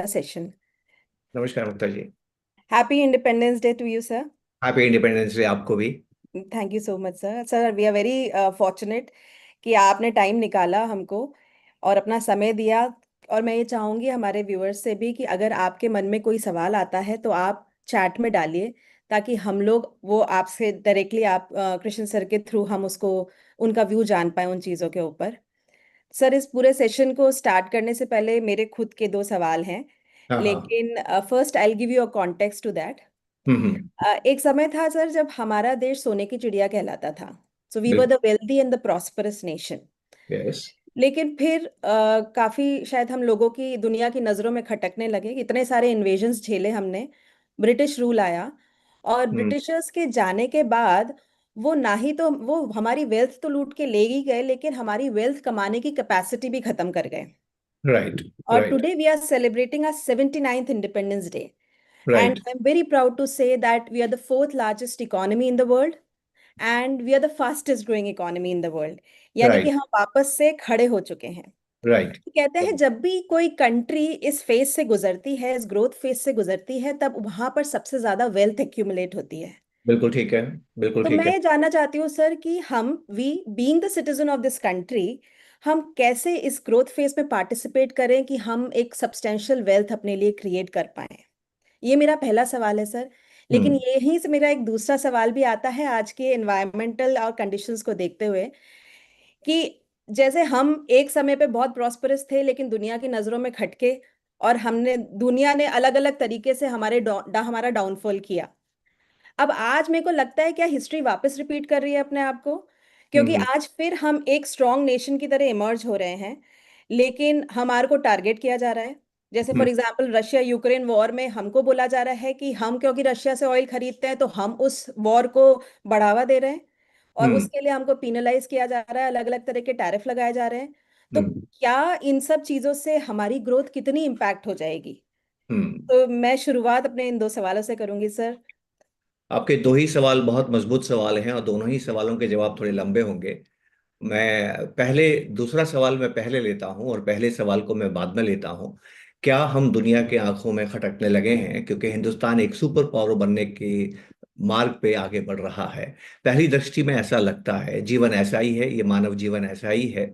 Session. नमस्कार मुक्ता जी। Happy Independence Day to you, sir. Happy independence day आपको भी। Thank you so much, sir. Sir, we are very fortunate कि आपने time निकाला हमको और अपना समय दिया। और मैं ये चाहूँगी हमारे व्यूअर्स से भी कि अगर आपके मन में कोई सवाल आता है तो आप चैट में डालिए, ताकि हम लोग वो आपसे डायरेक्टली आप कृष्ण सर के थ्रू हम उसको उनका व्यू जान पाए उन चीज़ों के ऊपर। सर, इस पूरे सेशन को स्टार्ट करने से पहले मेरे खुद के दो सवाल हैं, हाँ हाँ। लेकिन first I will give you a context to that. Hmm. एक समय था सर जब हमारा देश सोने की चिड़िया कहलाता था। सो वी वर बिल्कुल। The wealthy and the prosperous nation. Yes. लेकिन फिर काफी शायद हम लोगों की दुनिया की नजरों में खटकने लगे, इतने सारे इन्वेजन्स झेले हमने, ब्रिटिश रूल आया। और हम्म। ब्रिटिशर्स के जाने के बाद वो ना ही तो वो हमारी वेल्थ तो लूट के ले ही गए, लेकिन हमारी वेल्थ कमाने की कैपेसिटी भी खत्म कर गए। राइट। और right. Today we are celebrating our 79th Independence Day. And right. I'm very proud to say that we are the fourth largest economy in the world and we are the fastest growing economy in the world. यानी कि right. हम वापस से खड़े हो चुके हैं। Right. कहते हैं जब भी कोई कंट्री इस फेज से गुजरती है, इस ग्रोथ फेज से गुजरती है, तब वहां पर सबसे ज्यादा वेल्थ एक्यूमुलेट होती है। बिल्कुल ठीक है। बिल्कुल तो ठीक मैं है। ये जानना चाहती हूँ सर कि हम we being the citizen of this country, हम कैसे इस ग्रोथ फेज में पार्टिसिपेट करें कि हम एक सब्सटेंशियल वेल्थ अपने लिए क्रिएट कर पाए। ये मेरा पहला सवाल है सर। लेकिन हम्म। यहीं से मेरा एक दूसरा सवाल भी आता है आज के एनवायरमेंटल और कंडीशंस को देखते हुए, कि जैसे हम एक समय पे बहुत प्रॉस्परस थे लेकिन दुनिया की नजरों में खटके, और हमने दुनिया ने अलग अलग तरीके से हमारा डाउनफॉल किया। अब आज मेरे को लगता है क्या हिस्ट्री वापस रिपीट कर रही है अपने आप को, क्योंकि हम्म। आज फिर हम एक स्ट्रॉन्ग नेशन की तरह इमर्ज हो रहे हैं, लेकिन हमारे को टारगेट किया जा रहा है। जैसे hmm. For example Russia Ukraine war में हमको बोला जा रहा है कि हम क्योंकि रशिया से ऑयल खरीदते हैं तो हम उस वॉर को बढ़ावा दे रहे हैं, और हम्म। उसके लिए हमको पिनलाइज किया जा रहा है, अलग अलग तरह के टैरिफ लगाए जा रहे हैं। तो हम्म। क्या इन सब चीजों से हमारी ग्रोथ कितनी इम्पैक्ट हो जाएगी? हम्म। तो मैं शुरुआत अपने इन दो सवालों से करूंगी सर। आपके दो ही सवाल बहुत मजबूत सवाल हैं और दोनों ही सवालों के जवाब थोड़े लंबे होंगे। मैं पहले दूसरा सवाल मैं पहले लेता हूं और पहले सवाल को मैं बाद में लेता हूं। क्या हम दुनिया के आंखों में खटकने लगे हैं क्योंकि हिंदुस्तान एक सुपर पावर बनने की मार्ग पे आगे बढ़ रहा है? पहली दृष्टि में ऐसा लगता है, जीवन ऐसा ही है, ये मानव जीवन ऐसा ही है।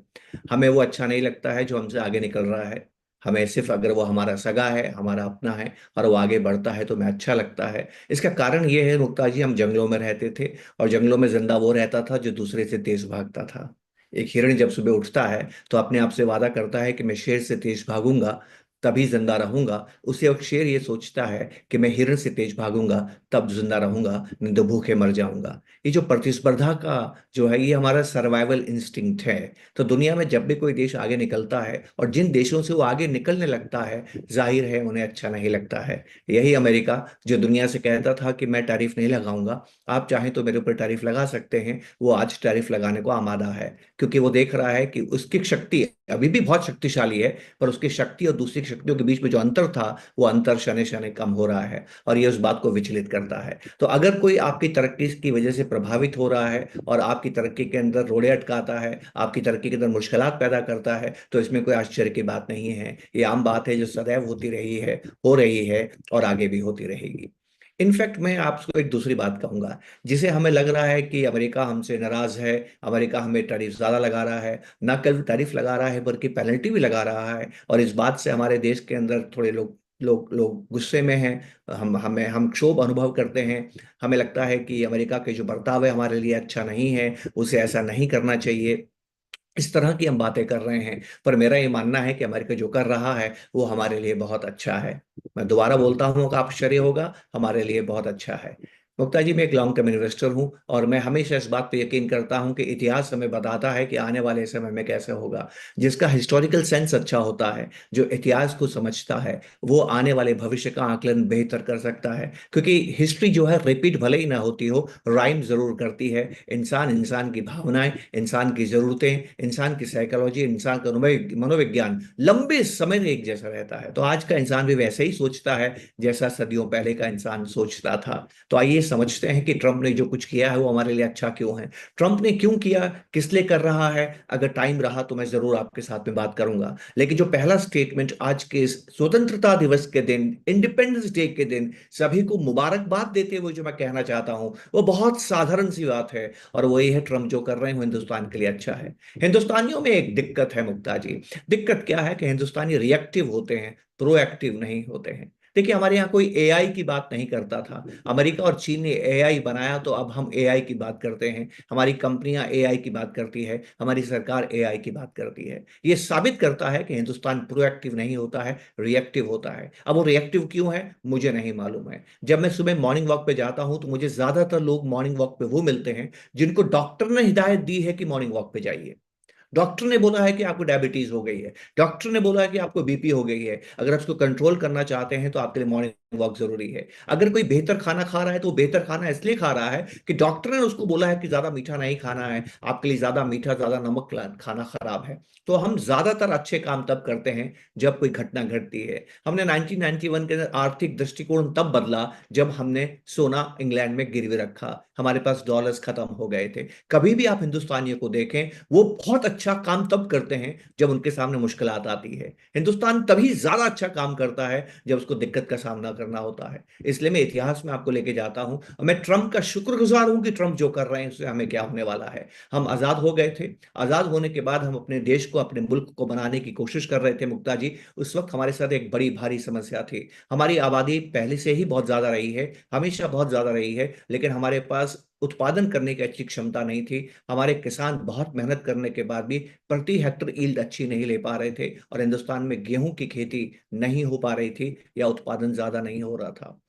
हमें वो अच्छा नहीं लगता है जो हमसे आगे निकल रहा है। हमें सिर्फ अगर वो हमारा सगा है, हमारा अपना है और वो आगे बढ़ता है तो हमें अच्छा लगता है। इसका कारण ये है मुक्ता जी, हम जंगलों में रहते थे और जंगलों में जिंदा वो रहता था जो दूसरे से तेज भागता था। एक हिरण जब सुबह उठता है तो अपने आप से वादा करता है कि मैं शेर से तेज भागूंगा, तभी जिंदा रहूंगा। उसी वक्त शेर ये सोचता है कि मैं हिरण से तेज भागूंगा, तब जिंदा रहूंगा, नहीं तो भूखे मर जाऊंगा। ये जो प्रतिस्पर्धा का जो है, ये हमारा सर्वाइवल इंस्टिंक्ट है। तो दुनिया में जब भी कोई देश आगे निकलता है और जिन देशों से वो आगे निकलने लगता है, जाहिर है उन्हें अच्छा नहीं लगता है। यही अमेरिका जो दुनिया से कहता था कि मैं टैरिफ नहीं लगाऊंगा, आप चाहें तो मेरे ऊपर टैरिफ लगा सकते हैं, वो आज टैरिफ लगाने को आमादा है। क्योंकि वो देख रहा है कि उसकी शक्ति अभी भी बहुत शक्तिशाली है, पर उसकी शक्ति और दूसरी शक्तियों के बीच में जो अंतर था, वो अंतर शने शने कम हो रहा है और ये उस बात को विचलित करता है। तो अगर कोई आपकी तरक्की की वजह से प्रभावित हो रहा है और आपकी तरक्की के अंदर रोड़े अटकाता है, आपकी तरक्की के अंदर मुश्किलात पैदा करता है, तो इसमें कोई आश्चर्य की बात नहीं है। ये आम बात है जो सदैव होती रही है, हो रही है और आगे भी होती रहेगी। इनफैक्ट मैं आपको एक दूसरी बात कहूंगा, जिसे हमें लग रहा है कि अमेरिका हमसे नाराज है, अमेरिका हमें टैरिफ ज्यादा लगा रहा है। न केवल टैरिफ लगा रहा है बल्कि पेनल्टी भी लगा रहा है, और इस बात से हमारे देश के अंदर थोड़े लोग लोग लोग गुस्से में हैं। हम क्षोभ अनुभव करते हैं। हमें लगता है कि अमेरिका के जो बर्ताव है हमारे लिए अच्छा नहीं है, उसे ऐसा नहीं करना चाहिए। इस तरह की हम बातें कर रहे हैं, पर मेरा ये मानना है कि अमेरिका जो कर रहा है वो हमारे लिए बहुत अच्छा है। मैं दोबारा बोलता हूँ कि आश्चर्य होगा, हमारे लिए बहुत अच्छा है। मुक्ता जी, मैं एक लॉन्ग टर्म इन्वेस्टर हूँ और मैं हमेशा इस बात पर यकीन करता हूँ कि इतिहास हमें बताता है कि आने वाले समय में कैसे होगा। जिसका हिस्टोरिकल सेंस अच्छा होता है, जो इतिहास को समझता है, वो आने वाले भविष्य का आकलन बेहतर कर सकता है। क्योंकि हिस्ट्री जो है रिपीट भले ही ना होती हो, राइम जरूर करती है। इंसान इंसान की भावनाएं, इंसान की जरूरतें, इंसान की साइकोलॉजी, इंसान का मनोविज्ञान लंबे समय में एक जैसा रहता है। तो आज का इंसान भी वैसे ही सोचता है जैसा सदियों पहले का इंसान सोचता था। तो आइए समझते हैं कि ट्रंप ने जो कुछ किया है वो हमारे लिए अच्छा क्यों है, ट्रंप ने क्यों किया, किस लिए कर रहा है। अगर टाइम रहा तो मैं जरूर आपके साथ में बात करूंगा, लेकिन जो पहला स्टेटमेंट आज के इस स्वतंत्रता दिवस के दिन, इंडिपेंडेंस डे के दिन सभी को मुबारकबाद देते हुए जो मैं कहना चाहता हूं वो बहुत साधारण सी बात है, और वो ये है, ट्रंप जो कर रहे हैं वो हिंदुस्तान के लिए अच्छा है। हिंदुस्तानियों में एक दिक्कत है मुक्ता जी। दिक्कत क्या है कि हिंदुस्तानी रिएक्टिव होते हैं, प्रोएक्टिव नहीं होते हैं। देखिए, हमारे यहाँ कोई एआई की बात नहीं करता था। अमेरिका और चीन ने एआई बनाया तो अब हम एआई की बात करते हैं, हमारी कंपनियां एआई की बात करती है, हमारी सरकार एआई की बात करती है। ये साबित करता है कि हिंदुस्तान प्रोएक्टिव नहीं होता है, रिएक्टिव होता है। अब वो रिएक्टिव क्यों है मुझे नहीं मालूम है। जब मैं सुबह मॉर्निंग वॉक पे जाता हूं तो मुझे ज्यादातर लोग मॉर्निंग वॉक पे वो मिलते हैं जिनको डॉक्टर ने हिदायत दी है कि मॉर्निंग वॉक पे जाइए। डॉक्टर ने बोला है कि आपको डायबिटीज हो गई है, डॉक्टर ने बोला है कि आपको बीपी हो गई है, अगर आप उसको कंट्रोल करना चाहते हैं तो आपके लिए मॉर्निंग वॉक जरूरी है। अगर कोई बेहतर खाना खा रहा है तो वो बेहतर खाना इसलिए खा रहा है कि डॉक्टर ने उसको बोला है कि ज्यादा मीठा नहीं खाना है, आपके लिए ज्यादा मीठा, ज्यादा नमक खाना खराब है। तो हम ज्यादातर अच्छे काम तब करते हैं जब कोई घटना घटती है। हमने 1991 के अंदर आर्थिक दृष्टिकोण तब बदला जब हमने सोना इंग्लैंड में गिरवी रखा, हमारे पास डॉलर्स खत्म हो गए थे। कभी भी आप हिंदुस्तानियों को देखें, वो बहुत अच्छा काम तब करते हैं जब उनके सामने मुश्किलात आती है। हिंदुस्तान तभी ज्यादा अच्छा काम करता है जब उसको दिक्कत का सामना करना होता है। इसलिए मैं इतिहास में आपको लेके जाता हूं, और मैं ट्रंप का शुक्रगुजार हूं कि ट्रंप जो कर रहे हैं उससे हमें क्या होने वाला है। हम आजाद हो गए थे, आजाद होने के बाद हम अपने देश को, अपने मुल्क को बनाने की कोशिश कर रहे थे मुक्ता जी। उस वक्त हमारे साथ एक बड़ी भारी समस्या थी। हमारी आबादी पहले से ही बहुत ज्यादा रही है, हमेशा बहुत ज्यादा रही है, लेकिन हमारे पास उत्पादन करने की अच्छी क्षमता नहीं थी। हमारे किसान बहुत मेहनत करने के बाद भी प्रति हेक्टर ईल्ड अच्छी नहीं ले पा रहे थे, और हिंदुस्तान में गेहूं की खेती नहीं हो पा रही थी, या उत्पादन ज्यादा नहीं हो रहा था।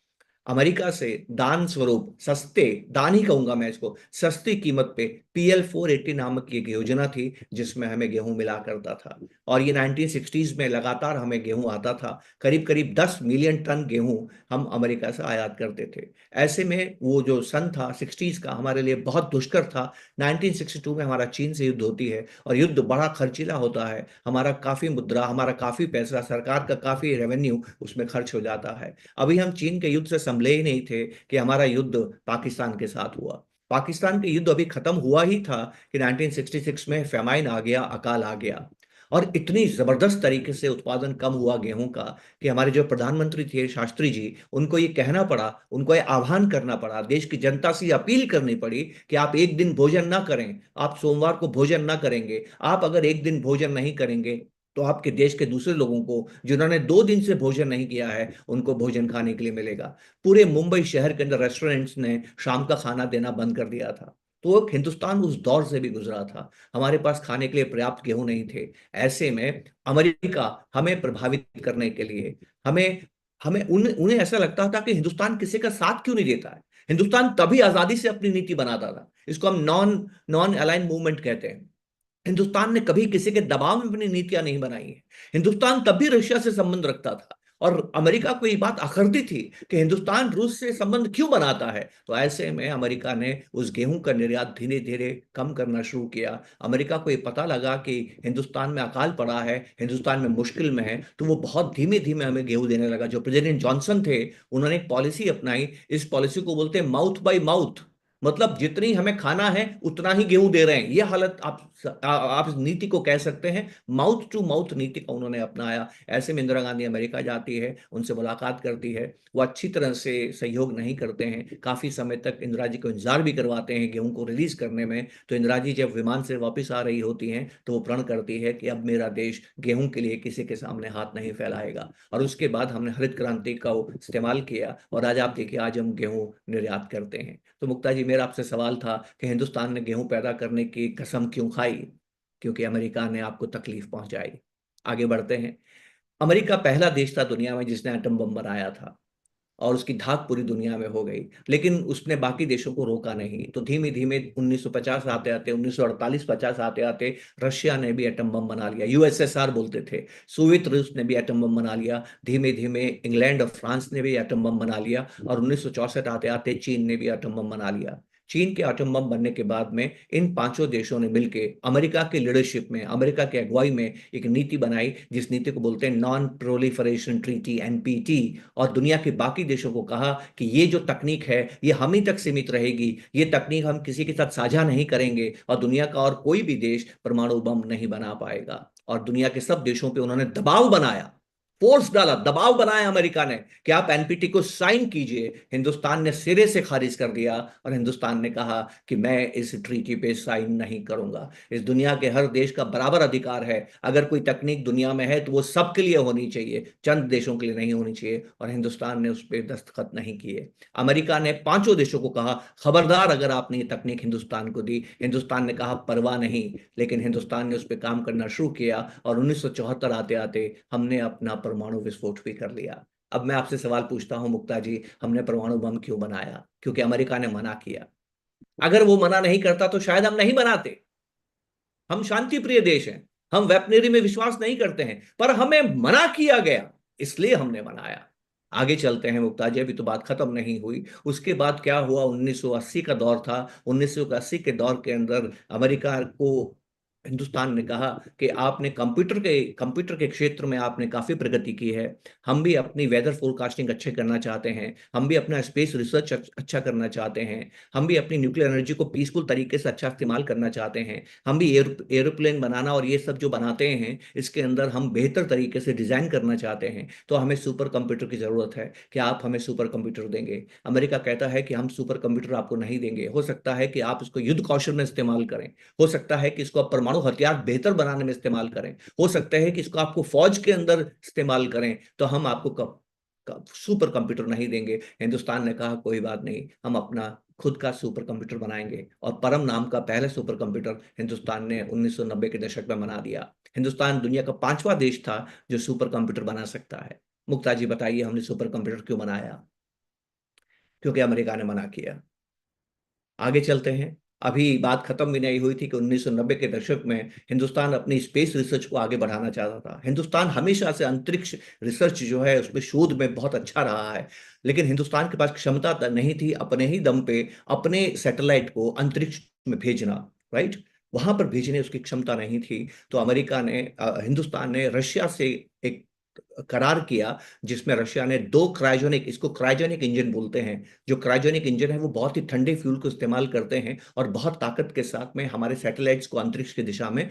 अमेरिका से दान स्वरूप सस्ते, दान ही कहूंगा मैं इसको, सस्ती कीमत पे PL 480 नामक की एक योजना थी जिसमें हमें गेहूं मिला करता था। और ये 1960s में लगातार हमें गेहूं आता था। करीब करीब 10 मिलियन टन गेहूं हम अमेरिका से आयात करते थे। ऐसे में वो जो सन था 60s का, हमारे लिए बहुत दुष्कर था। 1962 में हमारा चीन से युद्ध होती है, और युद्ध बड़ा खर्चीला होता है। हमारा काफी मुद्रा, हमारा काफी पैसा, सरकार का काफी रेवेन्यू उसमें खर्च हो जाता है। अभी हम चीन के युद्ध से संभले ही नहीं थे कि हमारा युद्ध पाकिस्तान के साथ हुआ। पाकिस्तान के युद्ध अभी खत्म हुआ ही था कि 1966 में फेमाइन आ गया, अकाल आ गया। और इतनी जबरदस्त तरीके से उत्पादन कम हुआ गेहूं का कि हमारे जो प्रधानमंत्री थे शास्त्री जी, उनको ये कहना पड़ा, उनको ये आह्वान करना पड़ा, देश की जनता से अपील करनी पड़ी कि आप एक दिन भोजन ना करें, आप सोमवार को भोजन ना करेंगे। आप अगर एक दिन भोजन नहीं करेंगे तो आपके देश के दूसरे लोगों को, जिन्होंने 2 दिन से भोजन नहीं किया है, उनको भोजन खाने के लिए मिलेगा। पूरे मुंबई शहर के अंदर रेस्टोरेंट्स ने शाम का खाना देना बंद कर दिया था। तो हिंदुस्तान उस दौर से भी गुजरा था, हमारे पास खाने के लिए पर्याप्त गेहूं नहीं थे। ऐसे में अमेरिका हमें प्रभावित करने के लिए, हमें हमें उन्हें ऐसा लगता था कि हिंदुस्तान किसी का साथ क्यों नहीं देता है। हिंदुस्तान तभी आजादी से अपनी नीति बनाता था, इसको हम नॉन नॉन अलाइन मूवमेंट कहते हैं। हिंदुस्तान ने कभी किसी के दबाव में अपनी नीतियां नहीं बनाई है। हिंदुस्तान तब भी रशिया से संबंध रखता था, और अमेरिका को ये बात अखरती थी कि हिंदुस्तान रूस से संबंध क्यों बनाता है। तो ऐसे में अमेरिका ने उस गेहूं का निर्यात धीरे धीरे कम करना शुरू किया। अमेरिका को ये पता लगा कि हिंदुस्तान में अकाल पड़ा है, हिंदुस्तान में मुश्किल में है, तो वो बहुत धीमे धीमे हमें गेहूं देने लगा। जो प्रेसिडेंट जॉनसन थे, उन्होंने एक पॉलिसी अपनाई। इस पॉलिसी को बोलते हैं माउथ बाय माउथ, मतलब जितनी हमें खाना है उतना ही गेहूं दे रहे हैं। ये हालत आप इस नीति को कह सकते हैं, माउथ टू माउथ नीति को उन्होंने अपनाया। ऐसे में इंदिरा गांधी अमेरिका जाती है, उनसे मुलाकात करती है, वो अच्छी तरह से सहयोग नहीं करते हैं, काफी समय तक इंदिरा जी को इंतजार भी करवाते हैं गेहूं को रिलीज करने में। तो इंदिरा जी जब विमान से वापस आ रही होती हैं तो वो प्रण करती है कि अब मेरा देश गेहूं के लिए किसी के सामने हाथ नहीं फैलाएगा। और उसके बाद हमने हरित क्रांति का इस्तेमाल किया, और आज आप देखिए आज हम गेहूं निर्यात करते हैं। तो मुक्ता जी, मेरा आपसे सवाल था कि हिंदुस्तान ने गेहूं पैदा करने की कसम क्यों खाई? क्योंकि अमेरिका ने आपको तकलीफ पहुंचाई। आगे बढ़ते हैं। अमेरिका पहला देश था दुनिया में जिसने एटम बम बनाया था, और उसकी धाक पूरी दुनिया में हो गई, लेकिन उसने बाकी देशों को रोका नहीं। तो धीमे धीमे 1950 आते आते, 1948-50 आते आते रशिया ने भी एटम बम बना लिया, USSR बोलते थे। सोवियत रूस ने भी एटम बम बना लिया। धीमे धीमे इंग्लैंड और फ्रांस ने भी एटम बम बना लिया, और 1964 आते आते चीन ने भी एटम बम बना लिया। चीन के एटम बम बनने के बाद में इन पांचों देशों ने मिलकर अमेरिका की लीडरशिप में, अमेरिका की अगुवाई में एक नीति बनाई, जिस नीति को बोलते हैं नॉन प्रोलिफरेशन ट्रीटी, एनपीटी। और दुनिया के बाकी देशों को कहा कि ये जो तकनीक है ये हम ही तक सीमित रहेगी, ये तकनीक हम किसी के साथ साझा नहीं करेंगे, और दुनिया का और कोई भी देश परमाणु बम नहीं बना पाएगा। और दुनिया के सब देशों पे उन्होंने दबाव बनाया, फोर्स डाला, दबाव बनाया अमेरिका ने कि आप एनपीटी को साइन कीजिए। हिंदुस्तान ने सिरे से खारिज कर दिया, और हिंदुस्तान ने कहा कि मैं इस ट्रीटी पे साइन नहीं करूंगा। इस दुनिया के हर देश का बराबर अधिकार है, अगर कोई तकनीक दुनिया में है तो वो सबके लिए होनी चाहिए, चंद देशों के लिए नहीं होनी चाहिए। और हिंदुस्तान ने उस पर दस्तखत नहीं किए। अमेरिका ने पांचों देशों को कहा खबरदार अगर आपने ये तकनीक हिंदुस्तान को दी। हिंदुस्तान ने कहा परवाह नहीं, लेकिन हिंदुस्तान ने उस पर काम करना शुरू किया, और 1974 आते आते हमने अपना परमाणु विस्फोट भी कर लिया। अब मैं आपसे सवाल पूछता हूं मुक्ता जी, हमने परमाणु बम क्यों बनाया? क्योंकि अमेरिका ने मना किया। अगर वो मना नहीं करता तो शायद हम नहीं बनाते। हम शांति प्रिय देश हैं, हम वेपनरी में विश्वास नहीं करते हैं, पर हमें मना किया गया, इसलिए हमने बनाया। आगे चलते हैं मुक्ता जी, अभी तो बात खत्म नहीं हुई। उसके बाद क्या हुआ? 1980 का दौर था। 1980 के दौर के अंदर अमेरिका को, हिंदुस्तान ने कहा कि आपने कंप्यूटर के क्षेत्र में आपने काफी प्रगति की है, हम भी अपनी वेदर फोरकास्टिंग अच्छे करना चाहते हैं, हम भी अपना स्पेस रिसर्च अच्छा करना चाहते हैं, हम भी अपनी न्यूक्लियर एनर्जी को पीसफुल तरीके से अच्छा इस्तेमाल करना चाहते हैं, हम भी एरोप्लेन बनाना और ये सब जो बनाते हैं इसके अंदर हम बेहतर तरीके से डिजाइन करना चाहते हैं, तो हमें सुपर कंप्यूटर की जरूरत है। क्या आप हमें सुपर कंप्यूटर देंगे? अमेरिका कहता है कि हम सुपर कंप्यूटर आपको नहीं देंगे, हो सकता है कि आप इसको युद्ध कौशल में इस्तेमाल करें, हो सकता है कि इसको आप परमाणु हथियार बेहतर बनाने में इस्तेमाल करें, हो सकता है कि इसको आपको फौज के अंदर इस्तेमाल करें, तो हम आपको सुपर कंप्यूटर नहीं देंगे। हिंदुस्तान ने कहा कोई बात नहीं, हम अपना खुद का सुपर कंप्यूटर बनाएंगे, और परम नाम का पहला सुपर कंप्यूटर हिंदुस्तान ने 1990 के दशक में बना दिया। हिंदुस्तान दुनिया का पांचवा देश था जो सुपर कंप्यूटर बना सकता है। मुक्ता जी बताइए, हमने सुपर कंप्यूटर क्यों बनाया? क्योंकि अमेरिका ने मना किया। आगे चलते हैं। अभी बात खत्म भी नहीं हुई थी कि 1990 के दशक में हिंदुस्तान अपनी स्पेस रिसर्च को आगे बढ़ाना चाहता था। हिंदुस्तान हमेशा से अंतरिक्ष रिसर्च जो है उसमें शोध में बहुत अच्छा रहा है, लेकिन हिंदुस्तान के पास क्षमता नहीं थी अपने ही दम पे अपने सैटेलाइट को अंतरिक्ष में भेजना, राइट? वहां पर भेजने उसकी क्षमता नहीं थी। तो हिंदुस्तान ने रशिया से एक करार किया, जिसमें रशिया ने दो क्रायोजेनिक, इसको क्रायोजेनिक इंजन बोलते हैं, जो क्रायोजेनिक इंजन है वो बहुत ही ठंडे फ्यूल को इस्तेमाल करते हैं और बहुत ताकत के साथ में हमारे सैटेलाइट्स को अंतरिक्ष की दिशा में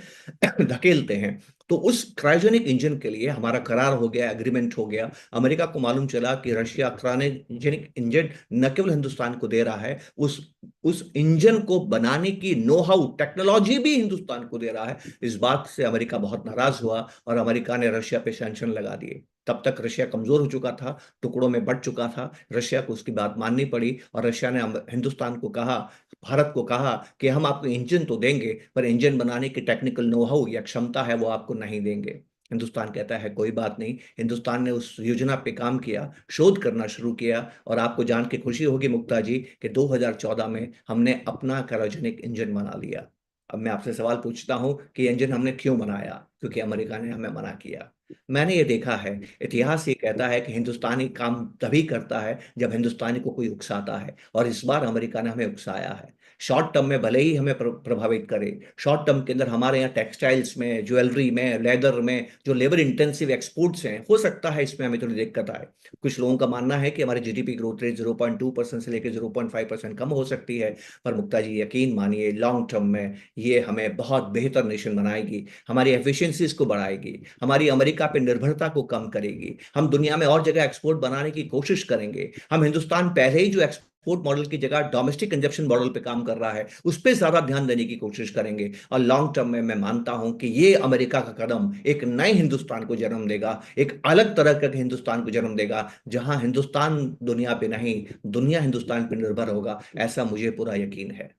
धकेलते हैं। तो उस क्रायोजेनिक इंजन के लिए हमारा करार हो गया, एग्रीमेंट हो गया। अमेरिका को मालूम चला कि रशिया क्रायोजेनिक इंजन न केवल हिंदुस्तान को दे रहा है, उस इंजन को बनाने की नो हाउ टेक्नोलॉजी भी हिंदुस्तान को दे रहा है। इस बात से अमेरिका बहुत नाराज हुआ, और अमेरिका ने रशिया पे सैंक्शन लगा दिए। तब तक रशिया कमजोर हो चुका था, टुकड़ों में बंट चुका था, रशिया को उसकी बात माननी पड़ी, और रशिया ने हिंदुस्तान को कहा, भारत को कहा कि हम आपको इंजन तो देंगे, पर इंजन बनाने की टेक्निकल नो हाउ या क्षमता है वो आपको नहीं देंगे। हिंदुस्तान कहता है कोई बात नहीं। हिंदुस्तान ने उस योजना पे काम किया, शोध करना शुरू किया, और आपको जान के खुशी होगी मुक्ता जी कि 2014 में हमने अपना क्रायोजेनिक इंजन बना लिया। अब मैं आपसे सवाल पूछता हूं कि इंजन हमने क्यों बनाया? क्योंकि अमेरिका ने हमें मना किया। मैंने ये देखा है, इतिहास ये कहता है कि हिंदुस्तानी काम तभी करता है जब हिंदुस्तानी को कोई उकसाता है, और इस बार अमेरिका ने हमें उकसाया है। शॉर्ट टर्म में भले ही हमें प्रभावित करे, शॉर्ट टर्म के अंदर हमारे यहाँ टेक्सटाइल्स में, ज्वेलरी में, लेदर में जो लेबर इंटेंसिव एक्सपोर्ट्स हैं, हो सकता है इसमें हमें थोड़ी दिक्कत आए। कुछ लोगों का मानना है कि हमारी जीडीपी ग्रोथ रेट 0.2% से लेकर 0.5% कम हो सकती है, पर मुक्ता जी यकीन मानिए लॉन्ग टर्म में ये हमें बहुत बेहतर नेशन बनाएगी, हमारी एफिशिएंसीज को बढ़ाएगी, हमारी अमेरिका पे निर्भरता को कम करेगी। हम दुनिया में और जगह एक्सपोर्ट बनाने की कोशिश करेंगे। हम हिंदुस्तान पहले ही जो एक्सपोर्ट मॉडल की जगह डोमेस्टिक कंजप्शन मॉडल पे काम कर रहा है उस पर ज्यादा ध्यान देने की कोशिश करेंगे, और लॉन्ग टर्म में मैं मानता हूं कि ये अमेरिका का कदम एक नए हिंदुस्तान को जन्म देगा, एक अलग तरह का हिंदुस्तान को जन्म देगा, जहां हिंदुस्तान दुनिया पे नहीं, दुनिया हिंदुस्तान पे निर्भर होगा, ऐसा मुझे पूरा यकीन है।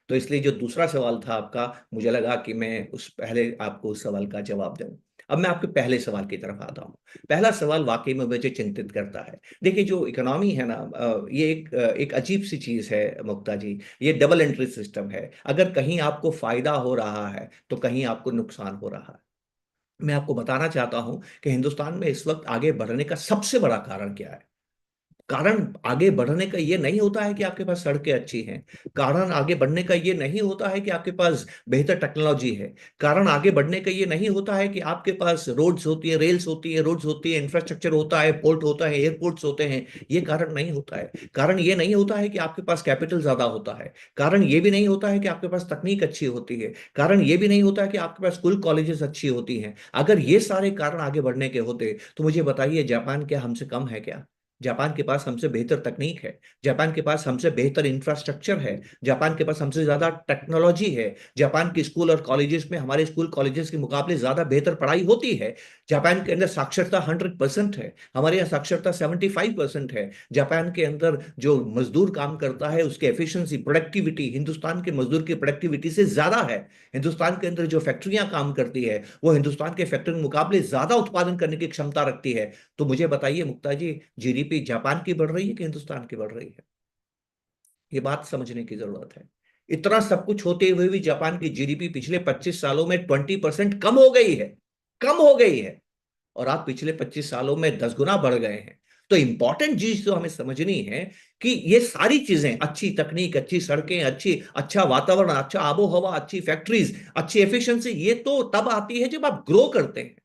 तो इसलिए जो दूसरा सवाल था आपका, मुझे लगा कि मैं उस पहले आपको उस सवाल का जवाब दूं। अब मैं आपके पहले सवाल की तरफ आता हूं। पहला सवाल वाकई में मुझे चिंतित करता है। देखिए जो इकोनॉमी है ना, ये एक अजीब सी चीज है मुक्ता जी। ये डबल एंट्री सिस्टम है, अगर कहीं आपको फायदा हो रहा है तो कहीं आपको नुकसान हो रहा है। मैं आपको बताना चाहता हूं कि हिंदुस्तान में इस वक्त आगे बढ़ने का सबसे बड़ा कारण क्या है। कारण आगे बढ़ने का ये नहीं होता है कि आपके पास सड़कें अच्छी हैं। कारण आगे बढ़ने का ये नहीं होता है कि आपके पास बेहतर टेक्नोलॉजी है। कारण आगे बढ़ने का ये नहीं होता है कि आपके पास रोड्स होती है, रेल्स होती है, रोड्स होती है, इंफ्रास्ट्रक्चर होता है, पोर्ट होता है, एयरपोर्ट्स होते हैं। ये कारण नहीं होता है। कारण ये नहीं होता है कि आपके पास कैपिटल ज्यादा होता है। कारण ये भी नहीं होता है कि आपके पास तकनीक अच्छी होती है। कारण ये भी नहीं होता है कि आपके पास स्कूल कॉलेजेस अच्छी होती हैं। अगर ये सारे कारण आगे बढ़ने के होते तो मुझे बताइए, जापान क्या हमसे कम है क्या? जापान के पास हमसे बेहतर तकनीक है। जापान के पास हमसे बेहतर इंफ्रास्ट्रक्चर है। जापान के पास हमसे ज्यादा टेक्नोलॉजी है। जापान के स्कूल और कॉलेजेस में हमारे स्कूल कॉलेजेस के मुकाबले ज्यादा बेहतर पढ़ाई होती है। जापान के अंदर साक्षरता 100% है। हमारे यहाँ साक्षरता 75% है। जापान के अंदर जो मजदूर काम करता है उसकी एफिशिएंसी, प्रोडक्टिविटी हिंदुस्तान के मजदूर की प्रोडक्टिविटी से ज्यादा है। हिंदुस्तान के अंदर जो फैक्ट्रियां काम करती है वो हिंदुस्तान के फैक्ट्री के मुकाबले ज्यादा उत्पादन करने की क्षमता रखती है। तो मुझे बताइए मुक्ता जी, जीडीपी जापान की बढ़ रही है कि हिंदुस्तान की बढ़ रही है? ये बात समझने की जरूरत है। इतना सब कुछ होते हुए भी जापान की जीडीपी पिछले 25 सालों में 20% कम हो गई है। कम हो गई है। और आप पिछले 25 सालों में 10 गुना बढ़ गए हैं। तो इंपॉर्टेंट चीज जो हमें समझनी है कि ये सारी चीजें, अच्छी तकनीक, अच्छी सड़कें, अच्छा वातावरण, अच्छा आबो हवा, अच्छी फैक्ट्रीज, अच्छी एफिशिएंसी, ये तो तब आती है जब आप ग्रो करते हैं।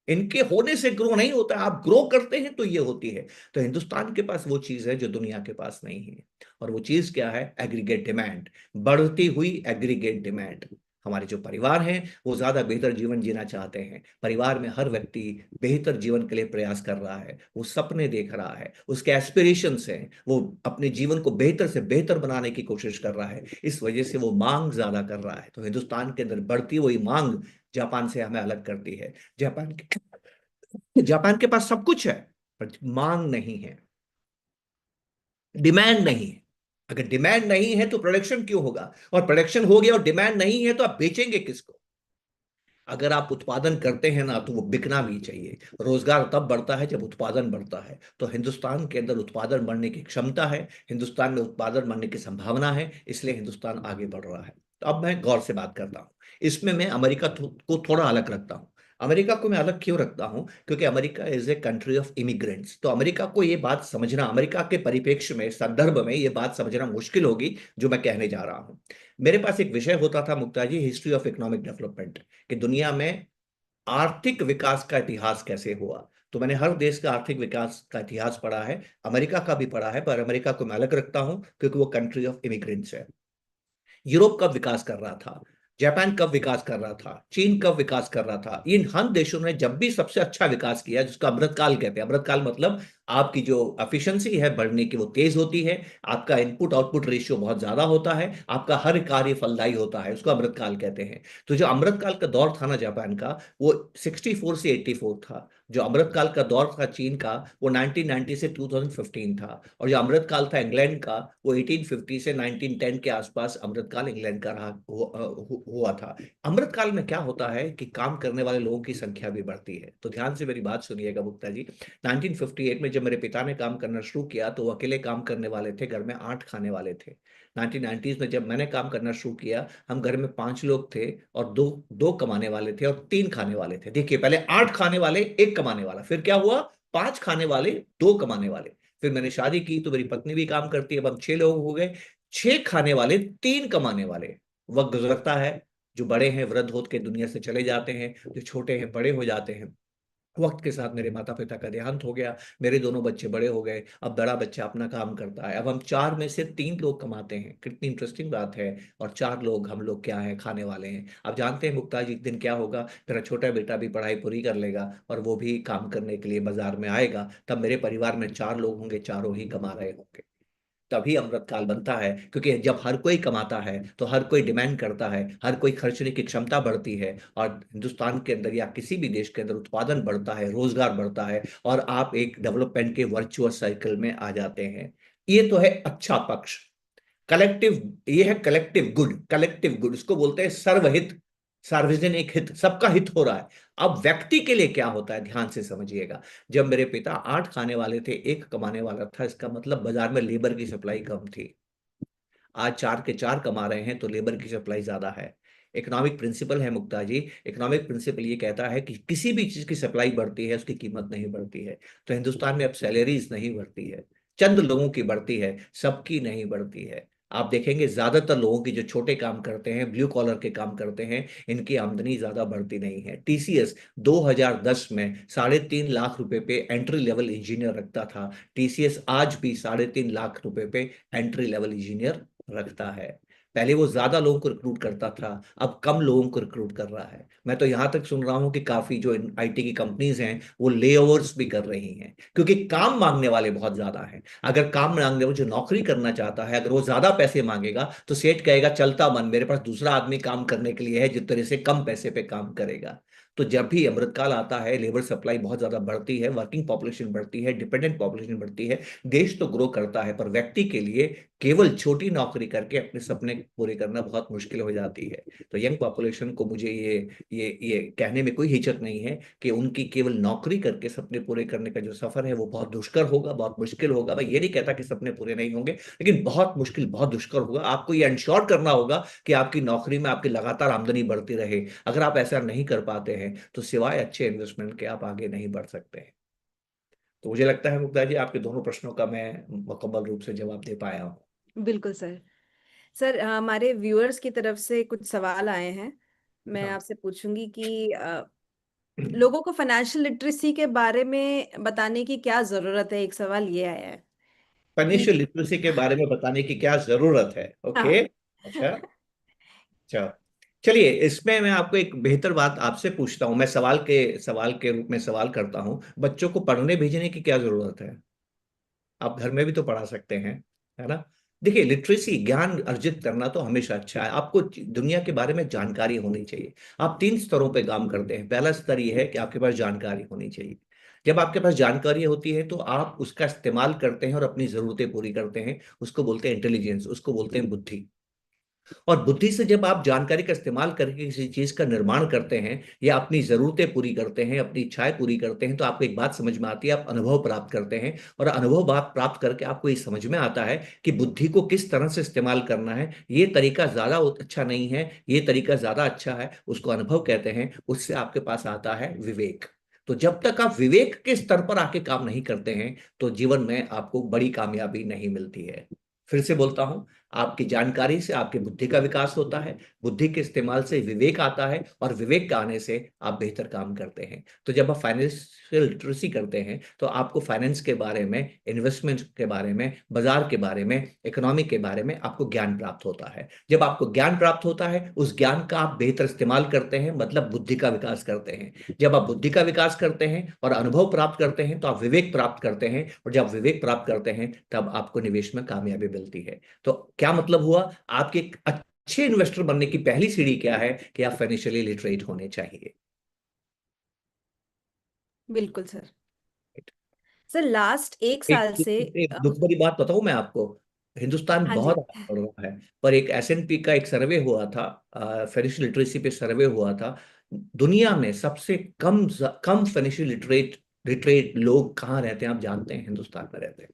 इनके होने से ग्रो नहीं होता है, आप ग्रो करते हैं तो ये होती है। तो हिंदुस्तान के पास वो चीज है जो दुनिया के पास नहीं है। और वो चीज क्या है? Aggregate demand. बढ़ती हुई एग्रीगेट डिमांड। हमारे जो परिवार हैं वो ज्यादा बेहतर जीवन जीना चाहते हैं। परिवार में हर व्यक्ति बेहतर जीवन के लिए प्रयास कर रहा है, वो सपने देख रहा है, उसके एस्पिरेशंस हैं, वो अपने जीवन को बेहतर से बेहतर बनाने की कोशिश कर रहा है। इस वजह से वो मांग ज्यादा कर रहा है। तो हिंदुस्तान के अंदर बढ़ती हुई मांग जापान से हमें अलग करती है। जापान जापान के पास सब कुछ है पर मांग नहीं है, डिमांड नहीं है। अगर डिमांड नहीं है तो प्रोडक्शन क्यों होगा? और प्रोडक्शन हो गया और डिमांड नहीं है तो आप बेचेंगे किसको? अगर आप उत्पादन करते हैं ना तो वो बिकना भी चाहिए। रोजगार तब बढ़ता है जब उत्पादन बढ़ता है। तो हिंदुस्तान के अंदर उत्पादन बढ़ने की क्षमता है, हिंदुस्तान में उत्पादन बढ़ने की संभावना है, इसलिए हिंदुस्तान आगे बढ़ रहा है। तो अब मैं गौर से बात करता हूँ। इसमें मैं अमेरिका को थोड़ा अलग रखता हूँ। अमेरिका को मैं अलग क्यों रखता हूँ? क्योंकि America is a country of immigrants. तो अमेरिका को ये बात समझना, अमेरिका के परिप्रेक्ष्य में, संदर्भ में ये बात समझना मुश्किल होगी जो मैं कहने जा रहा हूँ। मेरे पास एक विषय होता था मुक्ता जी, हिस्ट्री ऑफ इकोनॉमिक डेवलपमेंट, कि दुनिया में आर्थिक विकास का इतिहास कैसे हुआ। तो मैंने हर देश का आर्थिक विकास का इतिहास पढ़ा है, अमेरिका का भी पढ़ा है, पर अमेरिका को मैं अलग रखता हूं क्योंकि वो कंट्री ऑफ इमिग्रेंट्स है। यूरोप कब विकास कर रहा था, जापान कब विकास कर रहा था, चीन कब विकास कर रहा था, इन हर देशों ने जब भी सबसे अच्छा विकास किया, जिसको अमृतकाल कहते हैं। अमृतकाल मतलब आपकी जो एफिशिएंसी है बढ़ने की वो तेज होती है, आपका इनपुट आउटपुट रेशियो बहुत ज्यादा होता है, आपका हर कार्य फलदायी होता है, उसको अमृतकाल कहते हैं। तो जो अमृतकाल का दौर था ना जापान का, वो 64 से 84 था। जो अमृतकाल का दौर था चीन का, वो 1990 से 2015 था। और जो अमृतकाल था इंग्लैंड का, वो 1850 से 1910 के आसपास अमृतकाल इंग्लैंड का हुआ था। अमृतकाल में क्या होता है कि काम करने वाले लोगों की संख्या भी बढ़ती है। तो ध्यान से मेरी बात सुनिएगा गुप्ता जी। 1958 में जब मेरे पिता ने काम करना शुरू किया तो वो अकेले काम करने वाले थे, घर में 8 खाने वाले थे। 1990s में जब मैंने काम करना शुरू किया, हम घर में 5 लोग थे, और दो दो कमाने वाले थे और 3 खाने वाले थे। देखिए, पहले 8 खाने वाले, एक कमाने वाला, फिर क्या हुआ? 5 खाने वाले, 2 कमाने वाले। फिर मैंने शादी की तो मेरी पत्नी भी काम करती है, अब हम 6 लोग हो गए। 6 खाने वाले, 3 कमाने वाले। वक्त गुजरता है, जो बड़े हैं वृद्ध होकर के दुनिया से चले जाते हैं, जो छोटे हैं बड़े हो जाते हैं। वक्त के साथ मेरे माता पिता का देहांत हो गया, मेरे दोनों बच्चे बड़े हो गए, अब बड़ा बच्चा अपना काम करता है, अब हम 4 में से 3 लोग कमाते हैं। कितनी इंटरेस्टिंग बात है। और 4 लोग हम लोग क्या है, खाने वाले हैं। अब जानते हैं मुक्ता जी, एक दिन क्या होगा, मेरा छोटा बेटा भी पढ़ाई पूरी कर लेगा और वो भी काम करने के लिए बाजार में आएगा, तब मेरे परिवार में 4 लोग होंगे, चारों ही कमा रहे होंगे। तभी अमृतकाल बनता है, क्योंकि जब हर कोई कमाता है तो हर कोई डिमांड करता है, हर कोई खर्चने की क्षमता बढ़ती है, और हिंदुस्तान के अंदर या किसी भी देश के अंदर उत्पादन बढ़ता है, रोजगार बढ़ता है, और आप एक डेवलपमेंट के वर्चुअस साइकिल में आ जाते हैं। ये तो है अच्छा पक्ष। कलेक्टिव, ये है कलेक्टिव गुड। कलेक्टिव गुड इसको बोलते हैं सर्वहित, सार्वजनिक हित, सबका हित हो रहा है। अब व्यक्ति के लिए क्या होता है, ध्यान से समझिएगा। जब मेरे पिता 8 खाने वाले थे, एक कमाने वाला था, इसका मतलब बाजार में लेबर की सप्लाई कम थी। आज 4 के 4 कमा रहे हैं तो लेबर की सप्लाई ज्यादा है। इकोनॉमिक प्रिंसिपल है मुक्ता जी। इकोनॉमिक प्रिंसिपल ये कहता है कि किसी भी चीज की सप्लाई बढ़ती है, उसकी कीमत नहीं बढ़ती है। तो हिंदुस्तान में अब सैलरीज नहीं बढ़ती है, चंद लोगों की बढ़ती है, सबकी नहीं बढ़ती है। आप देखेंगे ज्यादातर लोगों की जो छोटे काम करते हैं, ब्लू कॉलर के काम करते हैं, इनकी आमदनी ज्यादा बढ़ती नहीं है। टीसीएस 2010 में 3.5 लाख रुपए पे एंट्री लेवल इंजीनियर रखता था। टीसीएस आज भी 3.5 लाख रुपए पे एंट्री लेवल इंजीनियर रखता है। पहले वो ज्यादा लोगों को रिक्रूट करता था, अब कम लोगों को रिक्रूट कर रहा है। मैं तो यहां तक सुन रहा हूं कि काफी जो आईटी की कंपनीज हैं वो ले ओवर्स भी कर रही हैं, क्योंकि काम मांगने वाले बहुत ज्यादा हैं। अगर काम मांगने वाले जो नौकरी करना चाहता है, अगर वो ज्यादा पैसे मांगेगा तो सेठ कहेगा चलता मन, मेरे पास दूसरा आदमी काम करने के लिए है जिस तरह से कम पैसे पे काम करेगा। तो जब भी अमृतकाल आता है, लेबर सप्लाई बहुत ज्यादा बढ़ती है, वर्किंग पॉपुलेशन बढ़ती है, डिपेंडेंट पॉपुलेशन बढ़ती है, देश तो ग्रो करता है, पर व्यक्ति के लिए केवल छोटी नौकरी करके अपने सपने पूरे करना बहुत मुश्किल हो जाती है। तो यंग पॉपुलेशन को मुझे ये कहने में कोई हिचक नहीं है कि उनकी केवल नौकरी करके सपने पूरे करने का जो सफर है वो बहुत दुष्कर होगा, बहुत मुश्किल होगा। मैं ये नहीं कहता कि सपने पूरे नहीं होंगे, लेकिन बहुत मुश्किल, बहुत दुष्कर होगा। आपको ये इंश्योर करना होगा कि आपकी नौकरी में आपकी लगातार आमदनी बढ़ती रहे। अगर आप ऐसा नहीं कर पाते हैं तो सिवाय अच्छे इन्वेस्टमेंट के आप आगे नहीं बढ़ सकते हैं। तो मुझे लगता है मुक्ता जी, आपके दोनों प्रश्नों का मैं मुकम्मल रूप से जवाब दे पाया हूँ। बिल्कुल सर। सर, हमारे व्यूअर्स की तरफ से कुछ सवाल आए हैं। मैं हाँ। आपसे पूछूंगी कि लोगों को फाइनेंशियल लिटरेसी के बारे में बताने की क्या जरूरत है। एक सवाल ये आया है कि फाइनेंशियल लिटरेसी के बारे में बताने की क्या जरूरत है? ओके। हाँ। अच्छा। अच्छा, चलिए इसमें मैं आपको एक बेहतर बात आपसे पूछता हूं। मैं सवाल के रूप में सवाल करता हूं, बच्चों को पढ़ने भेजने की क्या जरूरत है? आप घर में भी तो पढ़ा सकते हैं, है ना? देखिए, लिटरेसी, ज्ञान अर्जित करना तो हमेशा अच्छा है। आपको दुनिया के बारे में जानकारी होनी चाहिए। आप 3 स्तरों पे काम करते हैं। पहला स्तर यह है कि आपके पास जानकारी होनी चाहिए। जब आपके पास जानकारी होती है तो आप उसका इस्तेमाल करते हैं और अपनी जरूरतें पूरी करते हैं। उसको बोलते हैं इंटेलिजेंस, उसको बोलते हैं बुद्धि। और बुद्धि से जब आप जानकारी का इस्तेमाल करके किसी चीज का निर्माण करते हैं या अपनी जरूरतें पूरी करते हैं, अपनी इच्छाएं पूरी करते हैं, तो आपको एक बात समझ में आती है, आप अनुभव प्राप्त करते हैं। और अनुभव बात प्राप्त करके आपको ये समझ में आता है कि बुद्धि को किस तरह से इस्तेमाल करना है। ये तरीका ज्यादा अच्छा नहीं है, ये तरीका ज्यादा अच्छा है, उसको अनुभव कहते हैं। उससे आपके पास आता है विवेक। तो जब तक आप विवेक के स्तर पर आके काम नहीं करते हैं तो जीवन में आपको बड़ी कामयाबी नहीं मिलती है। फिर से बोलता हूं, आपकी जानकारी से आपकी बुद्धि का विकास होता है, बुद्धि के इस्तेमाल से विवेक आता है, और विवेक के आने से आप बेहतर काम करते हैं। तो जब आप फाइनेंशियल लिटरेसी करते हैं तो आपको फाइनेंस के बारे में, इन्वेस्टमेंट के बारे में, बाजार के बारे में, इकोनॉमी के बारे में आपको ज्ञान प्राप्त होता है। जब आपको ज्ञान प्राप्त होता है, उस ज्ञान का आप बेहतर इस्तेमाल करते हैं, मतलब बुद्धि का विकास करते हैं। जब आप बुद्धि का विकास करते हैं और अनुभव प्राप्त करते हैं तो आप विवेक प्राप्त करते हैं, और जब विवेक प्राप्त करते हैं तब आपको निवेश में कामयाबी मिलती है। तो क्या मतलब हुआ? आपके एक अच्छे इन्वेस्टर बनने की पहली सीढ़ी क्या है कि आप फाइनेंशियली लिटरेट होने चाहिए। बिल्कुल सर। सर, लास्ट एक एक, साल से एक दुख भरी बात बताऊं मैं आपको। हिंदुस्तान हाँ बहुत जी। आगे बढ़ रहा है, पर एक एसएनपी का एक सर्वे हुआ था, फाइनेंशियल लिटरेसी पे सर्वे हुआ था। दुनिया में सबसे कम फाइनेंशियल लिटरेट लिटरेट लोग कहाँ रहते हैं? आप जानते हैं, हिंदुस्तान में रहते हैं।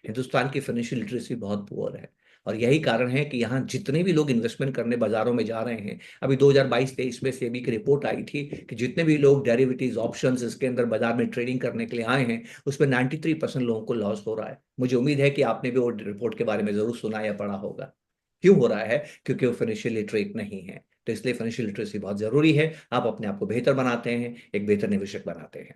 हिंदुस्तान की फाइनेंशियल लिटरेसी बहुत पुअर है। और यही कारण है कि यहाँ जितने भी लोग इन्वेस्टमेंट करने बाजारों में जा रहे हैं, अभी 2022-23 में सेबी की रिपोर्ट आई थी कि जितने भी लोग डेरिवेटिव्स, ऑप्शंस इसके अंदर बाजार में ट्रेडिंग करने के लिए आए हैं, उसमें 93% लोगों को लॉस हो रहा है। मुझे उम्मीद है कि आपने भी वो रिपोर्ट के बारे में जरूर सुना या पढ़ा होगा। क्यों हो रहा है? क्योंकि वो फाइनेंशियल लिटरेट नहीं है। तो इसलिए फाइनेंशियल लिटरेसी बहुत जरूरी है। आप अपने आप को बेहतर बनाते हैं, एक बेहतर निवेशक बनाते हैं।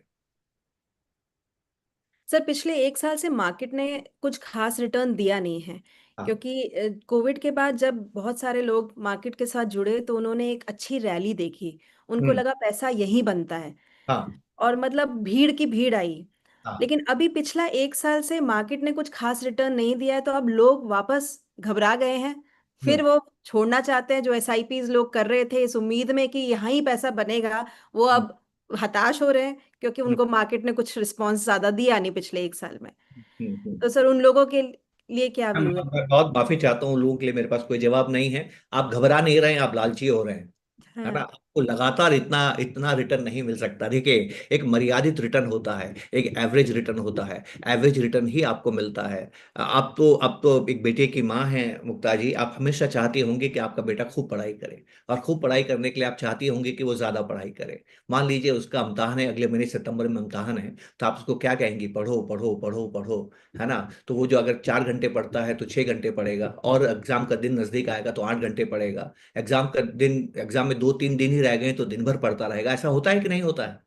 सर, पिछले एक साल से मार्केट ने कुछ खास रिटर्न दिया नहीं है। हाँ। क्योंकि कोविड के बाद जब बहुत सारे लोग मार्केट के साथ जुड़े तो उन्होंने एक अच्छी रैली देखी। उनको हम्म। लगा पैसा यहीं बनता है। हाँ। और मतलब भीड़ की भीड़ आई। हाँ। लेकिन अभी पिछला एक साल से मार्केट ने कुछ खास रिटर्न नहीं दिया है, तो अब लोग वापस घबरा गए हैं। हम्म। फिर वो छोड़ना चाहते हैं। जो एसआईपीज लोग कर रहे थे इस उम्मीद में कि यहाँ ही पैसा बनेगा, वो हम्म। अब हताश हो रहे हैं, क्योंकि हम्म। उनको मार्केट ने कुछ रिस्पॉन्स ज्यादा दिया नहीं पिछले एक साल में। हम्म। तो सर, उन लोगों के लिए क्या मैं व्यू है? मैं बहुत माफी चाहता हूँ, लोगों के लिए मेरे पास कोई जवाब नहीं है। आप घबरा नहीं रहे हैं, आप लालची हो रहे हैं, है हाँ। ना? को लगातार इतना इतना रिटर्न नहीं मिल सकता। देखिए, एक मर्यादित रिटर्न होता है, एक एवरेज रिटर्न होता है। एवरेज रिटर्न ही आपको मिलता है। आप तो एक बेटे की माँ हैं मुक्ता जी, आप हमेशा चाहती होंगी कि आपका बेटा खूब पढ़ाई करे, और खूब पढ़ाई करने के लिए आप चाहती होंगी कि वो ज्यादा पढ़ाई करे। मान लीजिए उसका इम्तहान है, अगले महीने सितंबर में इम्तहान है, तो आप उसको क्या कहेंगी? पढ़ो पढ़ो पढ़ो पढ़ो, है ना? तो वो जो अगर 4 घंटे पढ़ता है तो 6 घंटे पढ़ेगा, और एग्जाम का दिन नजदीक आएगा तो 8 घंटे पढ़ेगा। एग्जाम में 2-3 दिन ही रह गए तो दिन भर पढ़ता रहेगा। ऐसा होता है कि नहीं होता है?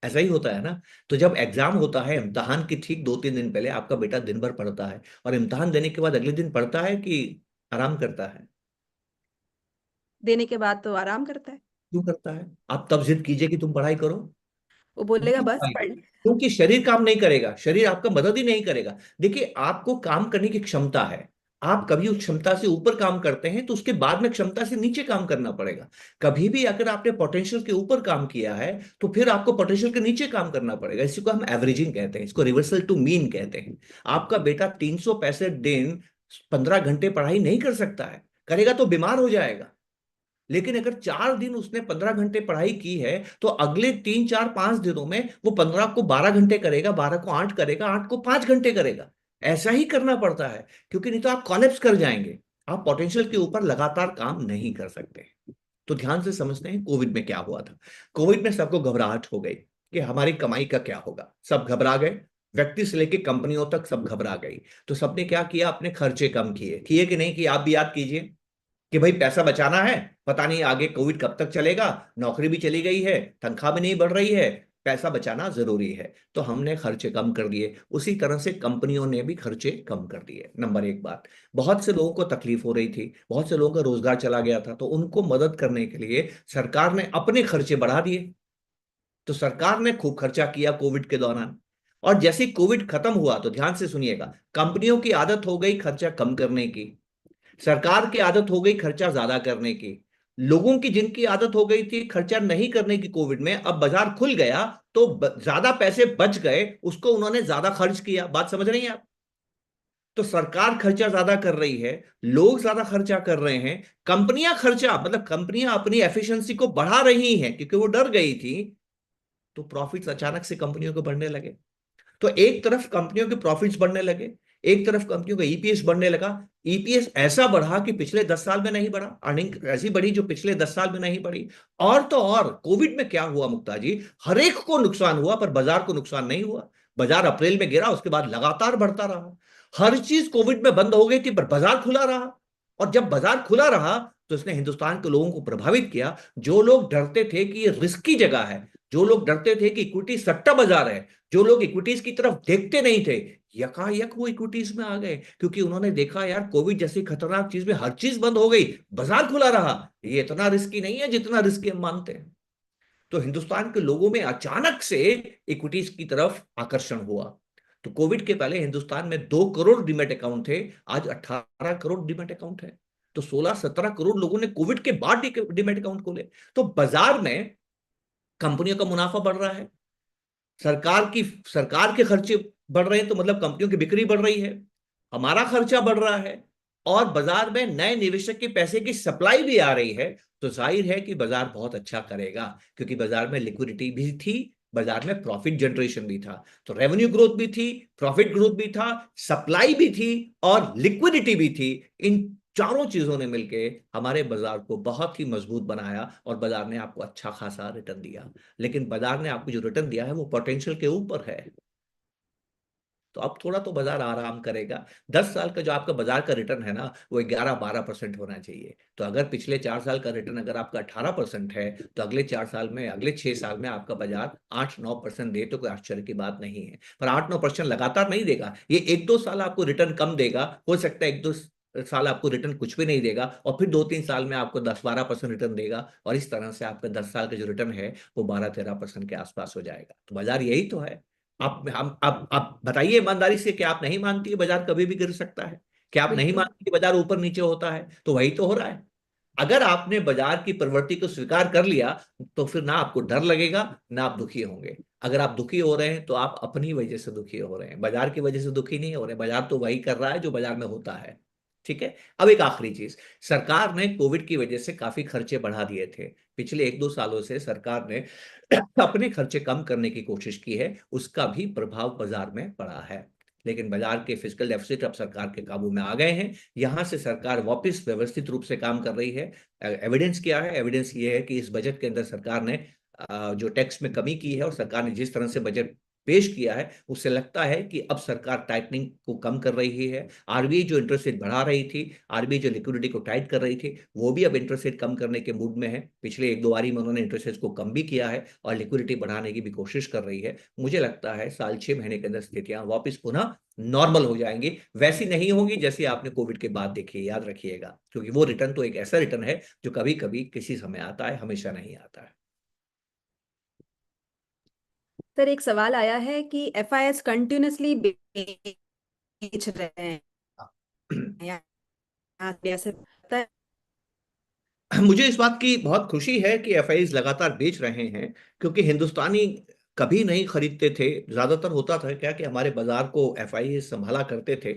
ऐसा ही होता है ना? तो जब एग्जाम होता है, इम्तहान की ठीक 2-3 दिन पहले आपका बेटा दिन भर पढ़ता है, और इम्तहान देने के बाद अगले दिन पढ़ता है कि आराम करता है? देने के बाद तो आराम करता है। क्यों करता है? आप तब जिद कीजिए कि तुम पढ़ाई करो। वो बोलेगा नहीं बस पाएगा, पढ़। क्योंकि शरीर काम नहीं करेगा, शरीर आपका मदद ही नहीं करेगा। देखिए, आपको काम करने की क्षमता है, आप कभी उस क्षमता से ऊपर काम करते हैं तो उसके बाद में क्षमता से नीचे काम करना पड़ेगा। कभी भी अगर आपने पोटेंशियल के ऊपर काम किया है तो फिर आपको पोटेंशियल के नीचे काम करना पड़ेगा। इसी को हम एवरेजिंग कहते हैं, इसको रिवर्सल टू मीन कहते हैं। आपका बेटा 365 दिन 15 घंटे पढ़ाई नहीं कर सकता है, करेगा तो बीमार हो जाएगा। लेकिन अगर 4 दिन उसने 15 घंटे पढ़ाई की है, तो अगले 3-4-5 दिनों में वो 15 को 12 घंटे करेगा, 12 को 8 करेगा, 8 को 5 घंटे करेगा। ऐसा ही करना पड़ता है, क्योंकि नहीं तो आप कॉलेप्स कर जाएंगे। आप पोटेंशियल के ऊपर लगातार काम नहीं कर सकते। तो ध्यान से समझते हैं कोविड में क्या हुआ था। कोविड में सबको घबराहट हो गई कि हमारी कमाई का क्या होगा, सब घबरा गए। व्यक्ति से लेकर कंपनियों तक सब घबरा गई। तो सबने क्या किया? अपने खर्चे कम किए, किए कि नहीं किए? आप भी याद कीजिए कि भाई पैसा बचाना है, पता नहीं आगे कोविड कब तक चलेगा, नौकरी भी चली गई है, तनख्वाह भी नहीं बढ़ रही है, पैसा बचाना जरूरी है। तो हमने खर्चे कम कर दिए, उसी तरह से कंपनियों ने भी खर्चे कम कर दिए। नंबर एक बात, बहुत से लोगों को तकलीफ हो रही थी, बहुत से लोगों का रोजगार चला गया था, तो उनको मदद करने के लिए सरकार ने अपने खर्चे बढ़ा दिए। तो सरकार ने खूब खर्चा किया कोविड के दौरान। और जैसे ही कोविड खत्म हुआ, तो ध्यान से सुनिएगा, कंपनियों की आदत हो गई खर्चा कम करने की, सरकार की आदत हो गई खर्चा ज्यादा करने की। लोगों की जिनकी आदत हो गई थी खर्चा नहीं करने की कोविड में, अब बाजार खुल गया तो ज्यादा पैसे बच गए, उसको उन्होंने ज्यादा खर्च किया। बात समझ रही हैं आप? तो सरकार खर्चा ज्यादा कर रही है, लोग ज्यादा खर्चा कर रहे हैं, कंपनियां खर्चा मतलब कंपनियां अपनी एफिशिएंसी को बढ़ा रही हैं क्योंकि वो डर गई थी। तो प्रॉफिट्स अचानक से कंपनियों को बढ़ने लगे। तो एक तरफ कंपनियों के प्रॉफिट्स बढ़ने लगे, एक तरफ कंपनियों का ईपीएस बढ़ने लगा। ईपीएस ऐसा बढ़ा कि पिछले 10 साल में नहीं बढ़ा, अर्निंग ऐसी बढ़ी जो पिछले 10 साल में नहीं बढ़ी। और तो और कोविड में क्या हुआ मुक्ता जी, हर एक को नुकसान हुआ पर बाजार को नुकसान नहीं हुआ। बाजार अप्रैल में गिरा, उसके बाद लगातार बढ़ता रहा। हर चीज कोविड में बंद हो गई थी पर बाजार खुला रहा। और जब बाजार खुला रहा तो इसने हिंदुस्तान के लोगों को प्रभावित किया। जो लोग डरते थे कि ये रिस्की जगह है, जो लोग डरते थे कि इक्विटी सट्टा बाजार है, जो लोग इक्विटीज की तरफ देखते नहीं थे, यकायक वो इक्विटीज में आ गए, क्योंकि उन्होंने देखा यार कोविड जैसी खतरनाक चीज में हर चीज बंद हो गई, बाजार खुला रहा, ये इतना रिस्की नहीं है जितना रिस्की हम मानते हैं। तो हिंदुस्तान के लोगों में अचानक से इक्विटीज की तरफ आकर्षण हुआ। तो कोविड के पहले हिंदुस्तान में 2 करोड़ डीमैट अकाउंट थे, आज 18 करोड़ डीमैट अकाउंट है। तो 16-17 करोड़ लोगों ने कोविड के बाद डीमैट अकाउंट खोले। तो बाजार में कंपनियों का मुनाफा बढ़ रहा है, सरकार की सरकार के खर्चे बढ़ रहे हैं, तो मतलब कंपनियों की बिक्री बढ़ रही है, हमारा खर्चा बढ़ रहा है, और बाजार में नए निवेशक के पैसे की सप्लाई भी आ रही है। तो जाहिर है कि बाजार बहुत अच्छा करेगा, क्योंकि बाजार में लिक्विडिटी भी थी, बाजार में प्रॉफिट जनरेशन भी था। तो रेवेन्यू ग्रोथ भी थी, प्रॉफिट ग्रोथ भी था, सप्लाई भी थी, और लिक्विडिटी भी थी। इन चारों चीजों ने मिलके हमारे बाजार को बहुत ही मजबूत बनाया, और बाजार ने आपको अच्छा खासा रिटर्न दिया। लेकिन बाजार ने आपको जो रिटर्न दिया है वो पोटेंशियल के ऊपर है। तो अब थोड़ा तो बाजार आराम करेगा। 10 साल का जो आपका बाजार का रिटर्न है ना, वो 11-12% होना चाहिए। तो अगर पिछले 4 साल का रिटर्न अगर आपका 18% है, तो अगले 4 साल में, अगले 6 साल में आपका बाजार 8-9% दे तो कोई आश्चर्य की बात नहीं है। पर 8-9% लगातार नहीं देगा, ये 1-2 साल आपको रिटर्न कम देगा। हो सकता है 1-2 साल आपको रिटर्न कुछ भी नहीं देगा, और फिर 2-3 साल में आपको 10-12% रिटर्न देगा, और इस तरह से आपका 10 साल का जो रिटर्न है वो 12-13% के आसपास हो जाएगा। तो बाजार यही तो है। आप बताइए ईमानदारी से कि आप नहीं मानती है बाजार कभी भी गिर सकता है? क्या आप नहीं बिल्कुल। मानती कि बाजार ऊपर नीचे होता है? तो वही तो हो रहा है। अगर आपने बाजार की प्रवृत्ति को स्वीकार कर लिया, तो फिर ना आपको डर लगेगा, ना आप दुखी होंगे। अगर आप दुखी हो रहे हैं तो आप अपनी वजह से दुखी हो रहे हैं, बाजार की वजह से दुखी नहीं हो रहे। बाजार तो वही कर रहा है जो बाजार में होता है। ठीक है। अब एक आखिरी चीज, सरकार ने कोविड की वजह से काफी खर्चे बढ़ा दिए थे। पिछले 1-2 सालों से सरकार ने अपने खर्चे कम करने की कोशिश की है, उसका भी प्रभाव बाजार में पड़ा है। लेकिन बाजार के फिजिकल डेफिसिट अब सरकार के काबू में आ गए हैं। यहां से सरकार वापस व्यवस्थित रूप से काम कर रही है। एविडेंस क्या है? एविडेंस ये है कि इस बजट के अंदर सरकार ने जो टैक्स में कमी की है, और सरकार ने जिस तरह से बजट पेश किया है, उससे लगता है कि अब सरकार टाइटनिंग को कम कर रही है। आरबीआई जो इंटरेस्ट रेट बढ़ा रही थी, आरबीआई जो लिक्विडिटी को टाइट कर रही थी, वो भी अब इंटरेस्ट रेट कम करने के मूड में है। पिछले 1-2 बारी में उन्होंने इंटरेस्ट रेट को कम भी किया है और लिक्विडिटी बढ़ाने की भी कोशिश कर रही है। मुझे लगता है साल 6 महीने के अंदर स्थितियां वापस पुनः नॉर्मल हो जाएंगी। वैसी नहीं होंगी जैसी आपने कोविड के बाद देखी है, याद रखिएगा, क्योंकि वो रिटर्न तो एक ऐसा रिटर्न है जो कभी कभी किसी समय आता है, हमेशा नहीं आता है। सर एक सवाल आया है कि एफआईएस कंटिन्यूअसली बेच रहे हैं यहाँ से पता है। मुझे इस बात की बहुत खुशी है कि एफआईज लगातार बेच रहे हैं, क्योंकि हिंदुस्तानी कभी नहीं खरीदते थे। ज्यादातर होता था क्या कि हमारे बाजार को एफआई संभाला करते थे,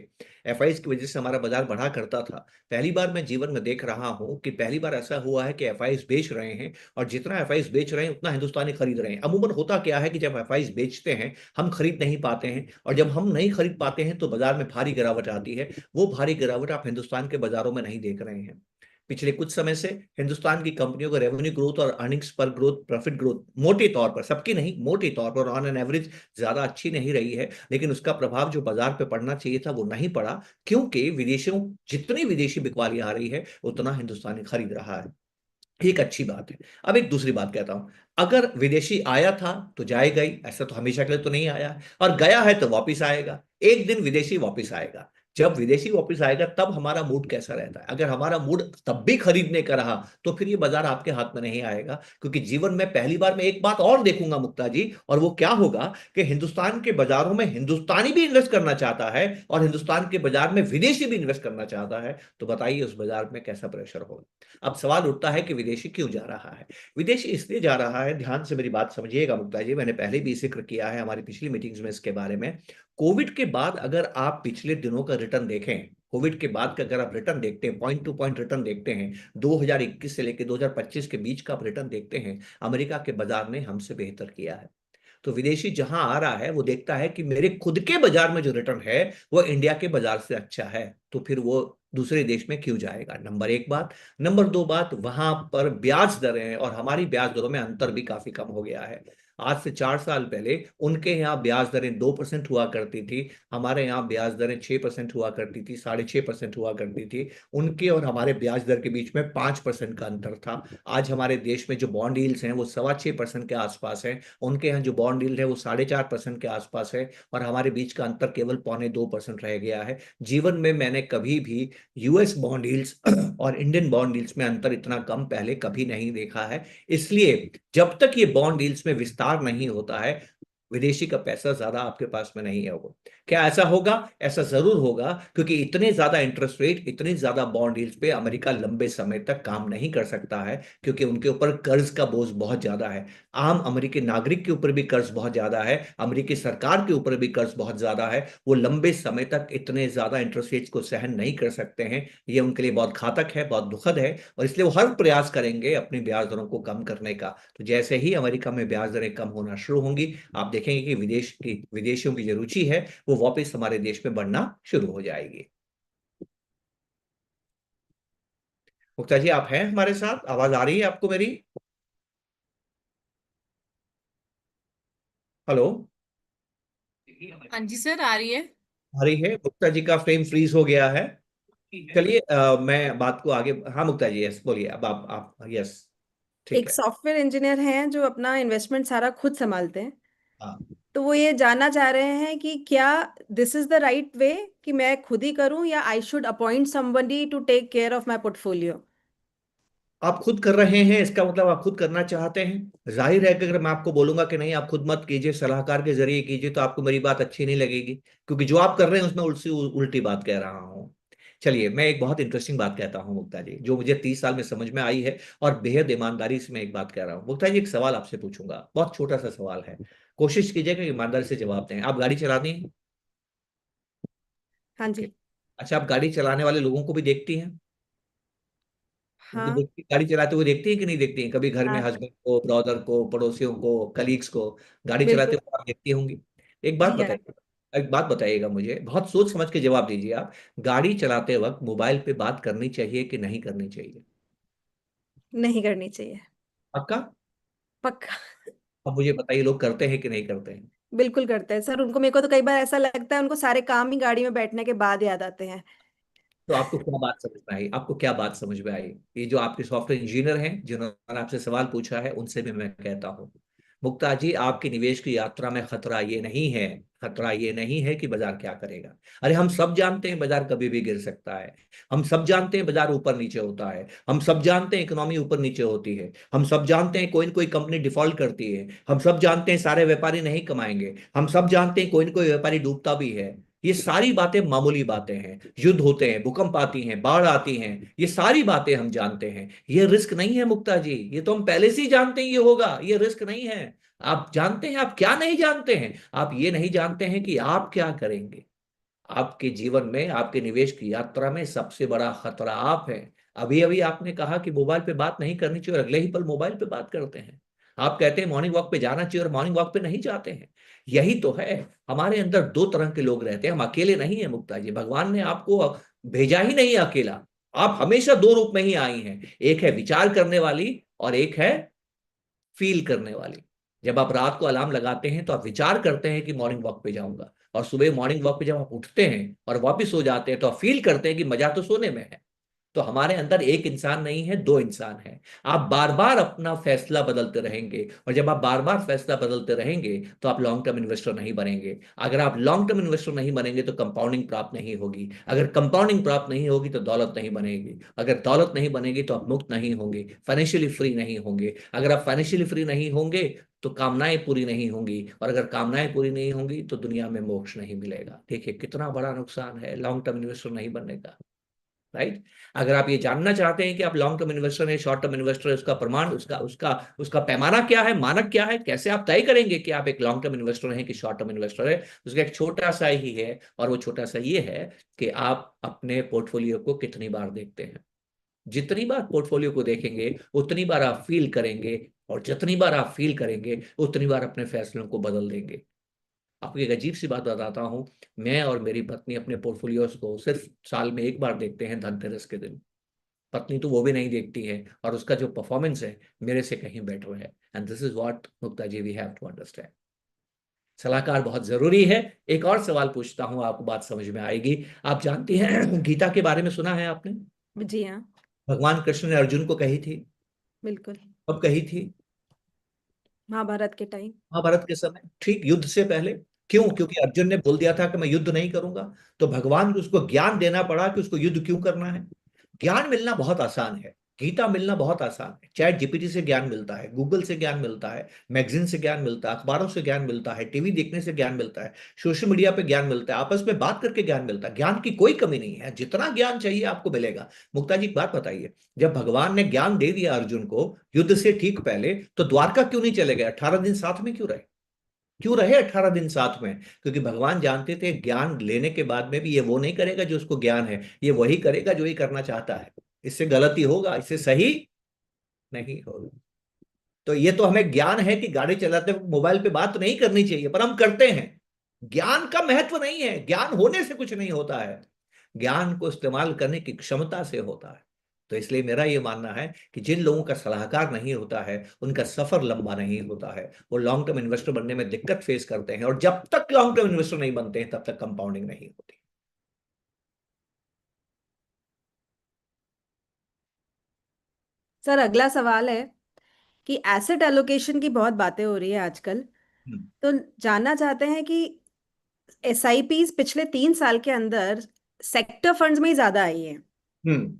एफआईज की वजह से हमारा बाजार बढ़ा करता था। पहली बार मैं जीवन में देख रहा हूं कि पहली बार ऐसा हुआ है कि एफआईज बेच रहे हैं, और जितना एफआईज बेच रहे हैं उतना हिंदुस्तानी खरीद रहे हैं। अमूमन होता क्या है कि जब एफआईज बेचते हैं, हम खरीद नहीं पाते हैं, और जब हम नहीं खरीद पाते हैं तो बाजार में भारी गिरावट आती है। वो भारी गिरावट आप हिंदुस्तान के बाजारों में नहीं देख रहे हैं। पिछले कुछ समय से हिंदुस्तान की कंपनियों का रेवेन्यू ग्रोथ और अर्निंग्स पर ग्रोथ, प्रॉफिट ग्रोथ मोटे तौर पर, सबकी नहीं, मोटे तौर पर ऑन एन एवरेज ज्यादा अच्छी नहीं रही है। लेकिन उसका प्रभाव जो बाजार पे पड़ना चाहिए था वो नहीं पड़ा, क्योंकि विदेशों, जितनी विदेशी बिकवाली आ रही है उतना हिंदुस्तानी खरीद रहा है। एक अच्छी बात है। अब एक दूसरी बात कहता हूं, अगर विदेशी आया था तो जाएगा ही, ऐसा तो हमेशा के लिए तो नहीं आया, और गया है तो वापिस आएगा। एक दिन विदेशी वापिस आएगा। जब विदेशी वापिस आएगा तब हमारा मूड कैसा रहता है? अगर हमारा मूड तब भी खरीदने का रहा तो फिर ये बाजार आपके हाथ में नहीं आएगा। क्योंकि जीवन में पहली बार मैं एक बात और देखूंगा मुक्ता जी, और वो क्या होगा कि हिंदुस्तान के बाजारों में हिंदुस्तानी भी इन्वेस्ट करना चाहता है और हिंदुस्तान के बाजार में विदेशी भी इन्वेस्ट करना चाहता है। तो बताइए उस बाजार में कैसा प्रेशर होगा? अब सवाल उठता है कि विदेशी क्यों जा रहा है? विदेशी इसलिए जा रहा है, ध्यान से मेरी बात समझिएगा मुक्ता जी, मैंने पहले भी जिक्र किया है हमारी पिछली मीटिंग्स में इसके बारे में। कोविड के बाद अगर आप पिछले दिनों का रिटर्न देखें, कोविड के बाद का अगर आप रिटर्न देखते हैं, पॉइंट टू पॉइंट रिटर्न देखते हैं, 2021 से लेकर 2025 के बीच का आप रिटर्न देखते हैं, अमेरिका के बाजार ने हमसे बेहतर किया है। तो विदेशी जहां आ रहा है वो देखता है कि मेरे खुद के बाजार में जो रिटर्न है वो इंडिया के बाजार से अच्छा है, तो फिर वो दूसरे देश में क्यों जाएगा? नंबर एक बात। नंबर दो बात, वहां पर ब्याज दरें और हमारी ब्याज दरों में अंतर भी काफी कम हो गया है। आज से 4 साल पहले उनके यहाँ ब्याज दरें 2% हुआ करती थी, हमारे यहाँ ब्याज दरें 6% हुआ करती थी, 6.5% हुआ करती थी। उनके और हमारे ब्याज दर के बीच में 5% का अंतर था। आज हमारे देश में जो बॉन्ड यील्ड्स हैं वो 6.25% के आसपास है, उनके यहाँ जो बॉन्ड यील्ड है वो 4.5% के आसपास है, और हमारे बीच का अंतर केवल 0.25% रह गया है। जीवन में मैंने कभी भी यूएस बॉन्ड यील्ड्स और इंडियन बॉन्ड यील्ड्स में अंतर इतना कम पहले कभी नहीं देखा है। इसलिए जब तक ये बॉन्ड यील्ड्स में विस्तार नहीं होता है, विदेशी का पैसा ज्यादा आपके पास में नहीं होगा। क्या ऐसा होगा? ऐसा जरूर होगा, क्योंकि इतने ज्यादा इंटरेस्ट रेट, इतनी ज्यादा बॉन्ड यील्ड्स पे अमेरिका लंबे समय तक काम नहीं कर सकता है, क्योंकि उनके ऊपर कर्ज का बोझ बहुत ज्यादा है। आम अमेरिकी नागरिक के ऊपर भी कर्ज बहुत ज्यादा है, अमेरिकी सरकार के ऊपर भी कर्ज बहुत ज्यादा है। वो लंबे समय तक इतने ज्यादा इंटरेस्ट रेट्स को सहन नहीं कर सकते हैं। ये उनके लिए बहुत घातक है, बहुत दुखद है, और इसलिए वो हर प्रयास करेंगे अपनी ब्याज दरों को कम करने का। तो जैसे ही अमेरिका में ब्याज दरें कम होना शुरू होंगी, आप देखेंगे कि विदेशियों की जो रुचि है वो वापस हमारे देश में बढ़ना शुरू हो जाएगी। मुक्ता जी, आप हैं हमारे साथ? आवाज आ रही है आपको मेरी? हेलो? हाँ जी सर, आ रही है। आ रही है? मुक्ता जी का फ्रेम फ्रीज हो गया है। चलिए, मैं बात को आगे, हाँ मुक्ता जी, यस बोलिए, अब आप यस, ठीक एक है। सॉफ्टवेयर इंजीनियर हैं जो अपना इन्वेस्टमेंट सारा खुद संभालते हैं। हाँ, तो वो ये जानना चाह रहे हैं कि क्या this is the right way कि मैं खुद ही करूं या I should appoint somebody to take care of my portfolio. आप खुद कर रहे हैं, इसका मतलब आप खुद करना चाहते हैं। जाहिर है कि अगर मैं आपको बोलूंगा कि नहीं आप खुद मत कीजिए, सलाहकार के जरिए कीजिए, तो आपको मेरी बात अच्छी नहीं लगेगी, क्योंकि जो आप कर रहे हैं उसमें उल्टी बात कह रहा हूं। चलिए, मैं एक बहुत इंटरेस्टिंग बात कहता हूं मुक्ता जी, जो मुझे 30 साल में समझ में आई है, और बेहद ईमानदारी से मैं एक बात कह रहा हूं। मुक्ता जी, एक सवाल आपसे पूछूंगा, बहुत छोटा सा सवाल है, कोशिश कीजिएगा कि ईमानदारी से जवाब दें। आप गाड़ी चलाती हैं? हाँ ओके। जी। अच्छा, आप गाड़ी चलाने वाले लोगों को भी देखती हैं? उनको हाँ। देखती, गाड़ी चलाते हुए देखती हैं कि नहीं देखती हैं? कभी घर में हाँ। हस्बैंड को, ब्रदर को, पड़ोसियों को, कलीग्स को गाड़ी चलाते बिल्कुल। हुए आप देखती होंगी। एक बात जी हाँ। बताइए, एक बात बताइएगा, मुझे बहुत सोच समझ के जवाब दीजिए आप। गाड़ी चलाते वक्त मोबाइल पे बात करनी चाहिए कि नहीं करनी चाहिए? नहीं करनी चाहिए। पक्का? पक्का। अब मुझे बताइए, लोग करते हैं कि नहीं करते हैं? बिल्कुल करते हैं सर, उनको, मेरे को तो कई बार ऐसा लगता है उनको सारे काम ही गाड़ी में बैठने के बाद याद आते हैं। तो आपको क्या बात समझ में आई? आपको क्या बात समझ में आई? ये जो आपके सॉफ्टवेयर इंजीनियर हैं जिन्होंने आपसे सवाल पूछा है, उनसे भी मैं कहता हूँ, मुक्ता जी, आपकी निवेश की यात्रा में खतरा ये नहीं है, खतरा ये नहीं है कि बाजार क्या करेगा। अरे हम सब जानते हैं बाजार कभी भी गिर सकता है। हम सब जानते हैं बाजार ऊपर नीचे होता है। हम सब जानते हैं इकोनॉमी ऊपर नीचे होती है। हम सब जानते हैं कोई न कोई कंपनी डिफॉल्ट करती है। हम सब जानते हैं सारे व्यापारी नहीं कमाएंगे। हम सब जानते हैं कोई न कोई व्यापारी डूबता भी है। ये सारी बातें मामूली बातें हैं। युद्ध होते हैं, भूकंप आती हैं, बाढ़ आती हैं, ये सारी बातें हम जानते हैं। ये रिस्क नहीं है मुक्ता जी, ये तो हम पहले से ही जानते हैं ये होगा, ये रिस्क नहीं है। आप जानते हैं, आप क्या नहीं जानते हैं? आप ये नहीं जानते हैं कि आप क्या करेंगे। आपके जीवन में, आपके निवेश की यात्रा में सबसे बड़ा खतरा आप हैं। अभी अभी आपने कहा कि मोबाइल पे बात नहीं करनी चाहिए और अगले ही पल मोबाइल पे बात करते हैं। आप कहते हैं मॉर्निंग वॉक पे जाना चाहिए और मॉर्निंग वॉक पे नहीं जाते हैं। यही तो है। हमारे अंदर दो तरह के लोग रहते हैं, हम अकेले नहीं है मुक्ता जी। भगवान ने आपको भेजा ही नहीं अकेला। आप हमेशा दो रूप में ही आई हैं। एक है विचार करने वाली और एक है फील करने वाली। जब आप रात को अलार्म लगाते हैं तो आप विचार करते हैं कि मॉर्निंग वॉक पे जाऊंगा, और सुबह मॉर्निंग वॉक पे जब आप उठते हैं और वापस सो जाते हैं तो आप फील करते हैं कि मजा तो सोने में है। तो हमारे अंदर एक इंसान नहीं है, दो इंसान है। आप बार बार अपना फैसला बदलते रहेंगे, और जब आप बार बार फैसला बदलते रहेंगे तो आप लॉन्ग टर्म इन्वेस्टर नहीं बनेंगे। अगर आप लॉन्ग टर्म इन्वेस्टर नहीं बनेंगे तो कंपाउंडिंग प्राप्त नहीं होगी। अगर कंपाउंडिंग प्राप्त नहीं होगी तो दौलत नहीं बनेगी। अगर दौलत नहीं बनेगी तो आप मुक्त नहीं होंगे, फाइनेंशियली फ्री नहीं होंगे। अगर आप फाइनेंशियली फ्री नहीं होंगे तो कामनाएं पूरी नहीं होंगी, और अगर कामनाएं पूरी नहीं होंगी तो दुनिया में मोक्ष नहीं मिलेगा। देखिए कितना बड़ा नुकसान है लॉन्ग टर्म इन्वेस्टर नहीं बनने का। राइट। अगर आप ये जानना चाहते हैं कि आप लॉन्ग टर्म इन्वेस्टर हैं, शॉर्ट टर्म इन्वेस्टर है, उसका प्रमाण, उसका उसका उसका पैमाना क्या है, मानक क्या है, कैसे आप तय करेंगे कि आप एक लॉन्ग टर्म इन्वेस्टर हैं कि शॉर्ट टर्म इन्वेस्टर है, उसका एक छोटा सा ही है। और वो छोटा सा ये है कि आप अपने पोर्टफोलियो को कितनी बार देखते हैं। जितनी बार पोर्टफोलियो को देखेंगे उतनी बार आप फील करेंगे, और जितनी बार आप फील करेंगे उतनी बार अपने फैसलों को बदल देंगे। आपको एक अजीब सी बात बताता हूं, मैं और मेरी पत्नी अपने पोर्टफोलियोज को सिर्फ साल में एक बार देखते हैं, धनतेरस के दिन। पत्नी तो वो भी नहीं देखती है, और उसका जो परफॉर्मेंस है मेरे से कहीं बेटर है। And this is what Mukta ji we have to understand. सलाहकार बहुत जरूरी है। एक और सवाल पूछता हूं, आपको बात समझ में आएगी। आप जानती हैं गीता के बारे में सुना है आपने? जी हाँ। भगवान कृष्ण ने अर्जुन को कही थी। बिल्कुल। कब कही थी? महाभारत के टाइम। महाभारत के समय, ठीक युद्ध से पहले। क्यों? क्योंकि अर्जुन ने बोल दिया था कि मैं युद्ध नहीं करूंगा। तो भगवान को उसको ज्ञान देना पड़ा कि उसको युद्ध क्यों करना है। ज्ञान मिलना बहुत आसान है। गीता मिलना बहुत आसान है। चैट जीपीटी से ज्ञान मिलता है, गूगल से ज्ञान मिलता है, मैगजीन से ज्ञान मिलता है, अखबारों से ज्ञान मिलता है, टीवी देखने से ज्ञान मिलता है, सोशल मीडिया पे ज्ञान मिलता है, आपस में बात करके ज्ञान मिलता है। ज्ञान की कोई कमी नहीं है, जितना ज्ञान चाहिए आपको मिलेगा। मुक्ता जी एक बात बताइए, जब भगवान ने ज्ञान दे दिया अर्जुन को युद्ध से ठीक पहले, तो द्वारका क्यों नहीं चले गए? 18 दिन साथ में क्यों रहे? क्यों रहे 18 दिन साथ में? क्योंकि भगवान जानते थे ज्ञान लेने के बाद में भी ये वो नहीं करेगा जो उसको ज्ञान है, ये वही करेगा जो ये करना चाहता है। इससे गलती होगा, इससे सही नहीं होगा। तो ये तो हमें ज्ञान है कि गाड़ी चलाते वक्त मोबाइल पे बात नहीं करनी चाहिए, पर हम करते हैं। ज्ञान का महत्व नहीं है, ज्ञान होने से कुछ नहीं होता है, ज्ञान को इस्तेमाल करने की क्षमता से होता है। तो इसलिए मेरा यह मानना है कि जिन लोगों का सलाहकार नहीं होता है उनका सफर लंबा नहीं होता है। वो लॉन्ग टर्म इन्वेस्टर बनने में दिक्कत फेस करते हैं, और जब तक लॉन्ग टर्म इन्वेस्टर नहीं बनते हैं तब तक कंपाउंडिंग नहीं होती। सर अगला सवाल है कि एसेट एलोकेशन की बहुत बातें हो रही है आजकल। हम्म। तो जानना चाहते हैं कि एसआईपीज पिछले 3 साल के अंदर सेक्टर फंड्स में ही ज्यादा आई है। हम्म।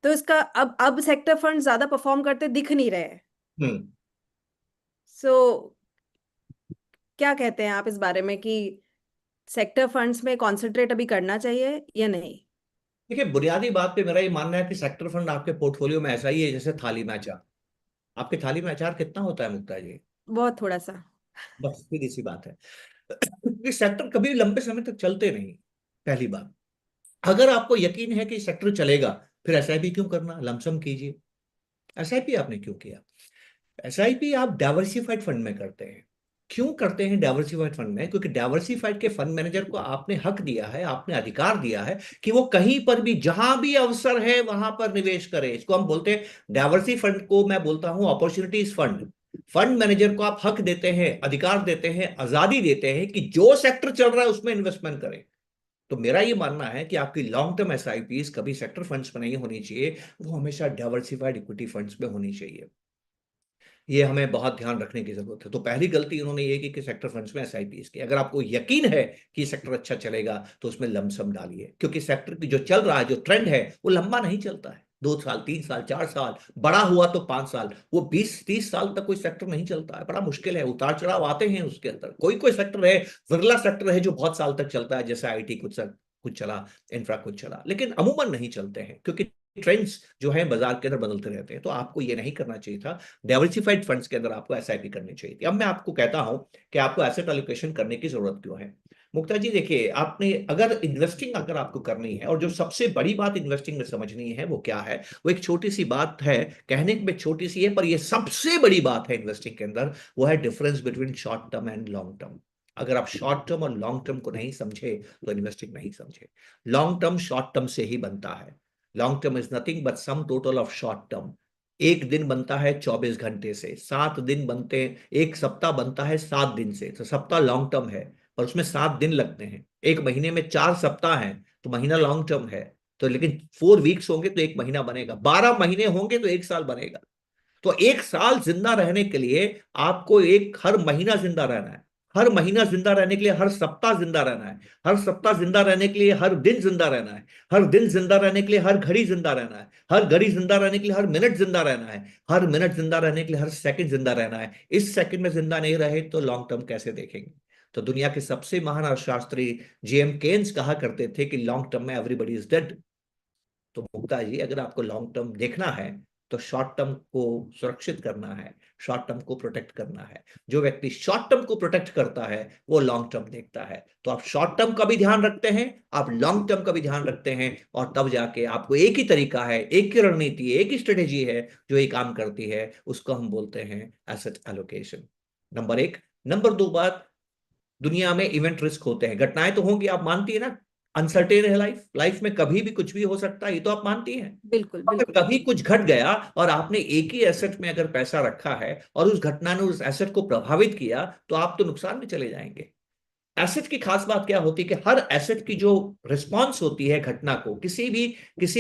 तो इसका अब सेक्टर फंड ज्यादा परफॉर्म करते दिख नहीं रहे। हम्म। सो क्या कहते हैं आप इस बारे में कि सेक्टर फंड्स में कॉन्सेंट्रेट अभी करना चाहिए या नहीं? देखिए, बुनियादी बात पे मेरा ये मानना है कि सेक्टर फंड आपके पोर्टफोलियो में ऐसा ही है जैसे थाली में अचार। आपकी थाली में अचार कितना होता है मुक्ता जी? बहुत थोड़ा सा। बस सीधी सी बात है। ये सेक्टर कभी लंबे समय तक चलते नहीं, पहली बात। अगर आपको यकीन है कि सेक्टर चलेगा, फिर एसआईपी क्यों करना, लमसम कीजिए। एसआईपी आपने क्यों किया? एसआईपी आप डाइवर्सिफाइड फंड में करते हैं। क्यों करते हैं डाइवर्सिफाइड फंड में? क्योंकि डाइवर्सिफाइड के फंड मैनेजर को आपने हक दिया है, आपने अधिकार दिया है कि वो कहीं पर भी जहां भी अवसर है वहां पर निवेश करे। इसको हम बोलते हैं, डाइवर्सिफाइड फंड को मैं बोलता हूं अपॉर्चुनिटीज फंड। फंड मैनेजर को आप हक देते हैं, अधिकार देते हैं, आजादी देते हैं कि जो सेक्टर चल रहा है उसमें इन्वेस्टमेंट करें। तो मेरा ये मानना है कि आपकी लॉन्ग टर्म एसआईपीज कभी सेक्टर फंड्स में नहीं होनी चाहिए, वो हमेशा डाइवर्सिफाइड इक्विटी फंड्स में होनी चाहिए। ये हमें बहुत ध्यान रखने की जरूरत है। तो पहली गलती उन्होंने ये की कि सेक्टर फंड्स में एसआईपीस की। अगर आपको यकीन है कि सेक्टर अच्छा चलेगा तो उसमें लमसम डालिए, क्योंकि सेक्टर की जो चल रहा है, जो ट्रेंड है, वो लंबा नहीं चलता है। 2 साल, 3 साल, 4 साल, बड़ा हुआ तो 5 साल, वो 20-30 साल तक कोई सेक्टर नहीं चलता है। बड़ा मुश्किल है, उतार चढ़ाव आते हैं उसके अंदर। कोई कोई सेक्टर है, विरला सेक्टर है जो बहुत साल तक चलता है, जैसे आईटी कुछ चला, इंफ्रा कुछ चला, लेकिन अमूमन नहीं चलते हैं, क्योंकि ट्रेंड्स जो है बाजार के अंदर बदलते रहते हैं। तो आपको ये नहीं करना चाहिए था। डाइवर्सिफाइड फंड्स के अंदर आपको एसआईपी करनी चाहिए थी। अब मैं आपको कहता हूं कि आपको एसेट एलोकेशन करने की जरूरत क्यों है। मुक्ता जी देखिए, आपने अगर इन्वेस्टिंग अगर आपको करनी है, और जो सबसे बड़ी बात इन्वेस्टिंग में समझनी है वो क्या है, वो एक छोटी सी बात है, कहने में छोटी सी है पर ये सबसे बड़ी बात है इन्वेस्टिंग के अंदर। वो है difference between short term and long term. अगर आप शॉर्ट टर्म और लॉन्ग टर्म को नहीं समझे तो इन्वेस्टिंग नहीं समझे। लॉन्ग टर्म शॉर्ट टर्म से ही बनता है। Long term is nothing but sum total of short term. एक दिन बनता है 24 घंटे से, 7 दिन बनते हैं, एक सप्ताह बनता है 7 दिन से। तो सप्ताह लॉन्ग टर्म है, पर उसमें 7 दिन लगते हैं। एक महीने में 4 सप्ताह हैं, तो महीना लॉन्ग टर्म है। तो लेकिन 4 वीक्स होंगे तो एक महीना बनेगा, 12 महीने होंगे तो एक साल बनेगा। तो एक साल जिंदा रहने के लिए आपको एक हर महीना जिंदा रहना है। हर महीना जिंदा रहने के लिए हर सप्ताह जिंदा रहना है। हर सप्ताह जिंदा रहने के लिए हर दिन जिंदा रहना है। हर दिन जिंदा रहने के लिए हर घड़ी जिंदा रहना है। हर घड़ी जिंदा रहने के लिए हर मिनट जिंदा रहना है। हर मिनट जिंदा रहने के लिए हर सेकंड जिंदा रहना है। इस सेकंड में जिंदा नहीं रहे तो लॉन्ग टर्म कैसे देखेंगे? तो दुनिया के सबसे महान अर्थशास्त्री जेएम केन्स कहा करते थे कि लॉन्ग टर्म में एवरीबडी इज डेड। तो मुक्ता जी, अगर आपको लॉन्ग टर्म देखना है तो शॉर्ट टर्म को सुरक्षित करना है, शॉर्ट टर्म को प्रोटेक्ट करना है। जो व्यक्ति शॉर्ट टर्म को प्रोटेक्ट करता है वो लॉन्ग टर्म देखता है। तो आप शॉर्ट टर्म का भी ध्यान रखते हैं, आप लॉन्ग टर्म का भी ध्यान रखते हैं, और तब जाके आपको एक ही तरीका है, एक ही रणनीति है, एक ही स्ट्रेटेजी है जो ये काम करती है। उसको हम बोलते हैं एसेट एलोकेशन। नंबर एक। नंबर दो बात, दुनिया में इवेंट रिस्क होते हैं, घटनाएं तो होंगी, आप मानती है ना। अनसर्टेन है लाइफ, लाइफ में कभी भी कुछ भी हो सकता है, ये तो आप मानती हैं। बिल्कुल अगर बिल्कुल। कभी कुछ घट गया और आपने एक ही एसेट में अगर पैसा रखा है और उस घटना ने उस एसेट को प्रभावित किया, तो आप तो नुकसान में चले जाएंगे। एसेट की खास बात क्या होती है कि हर एसेट की जो रिस्पॉन्स होती है घटना को, किसी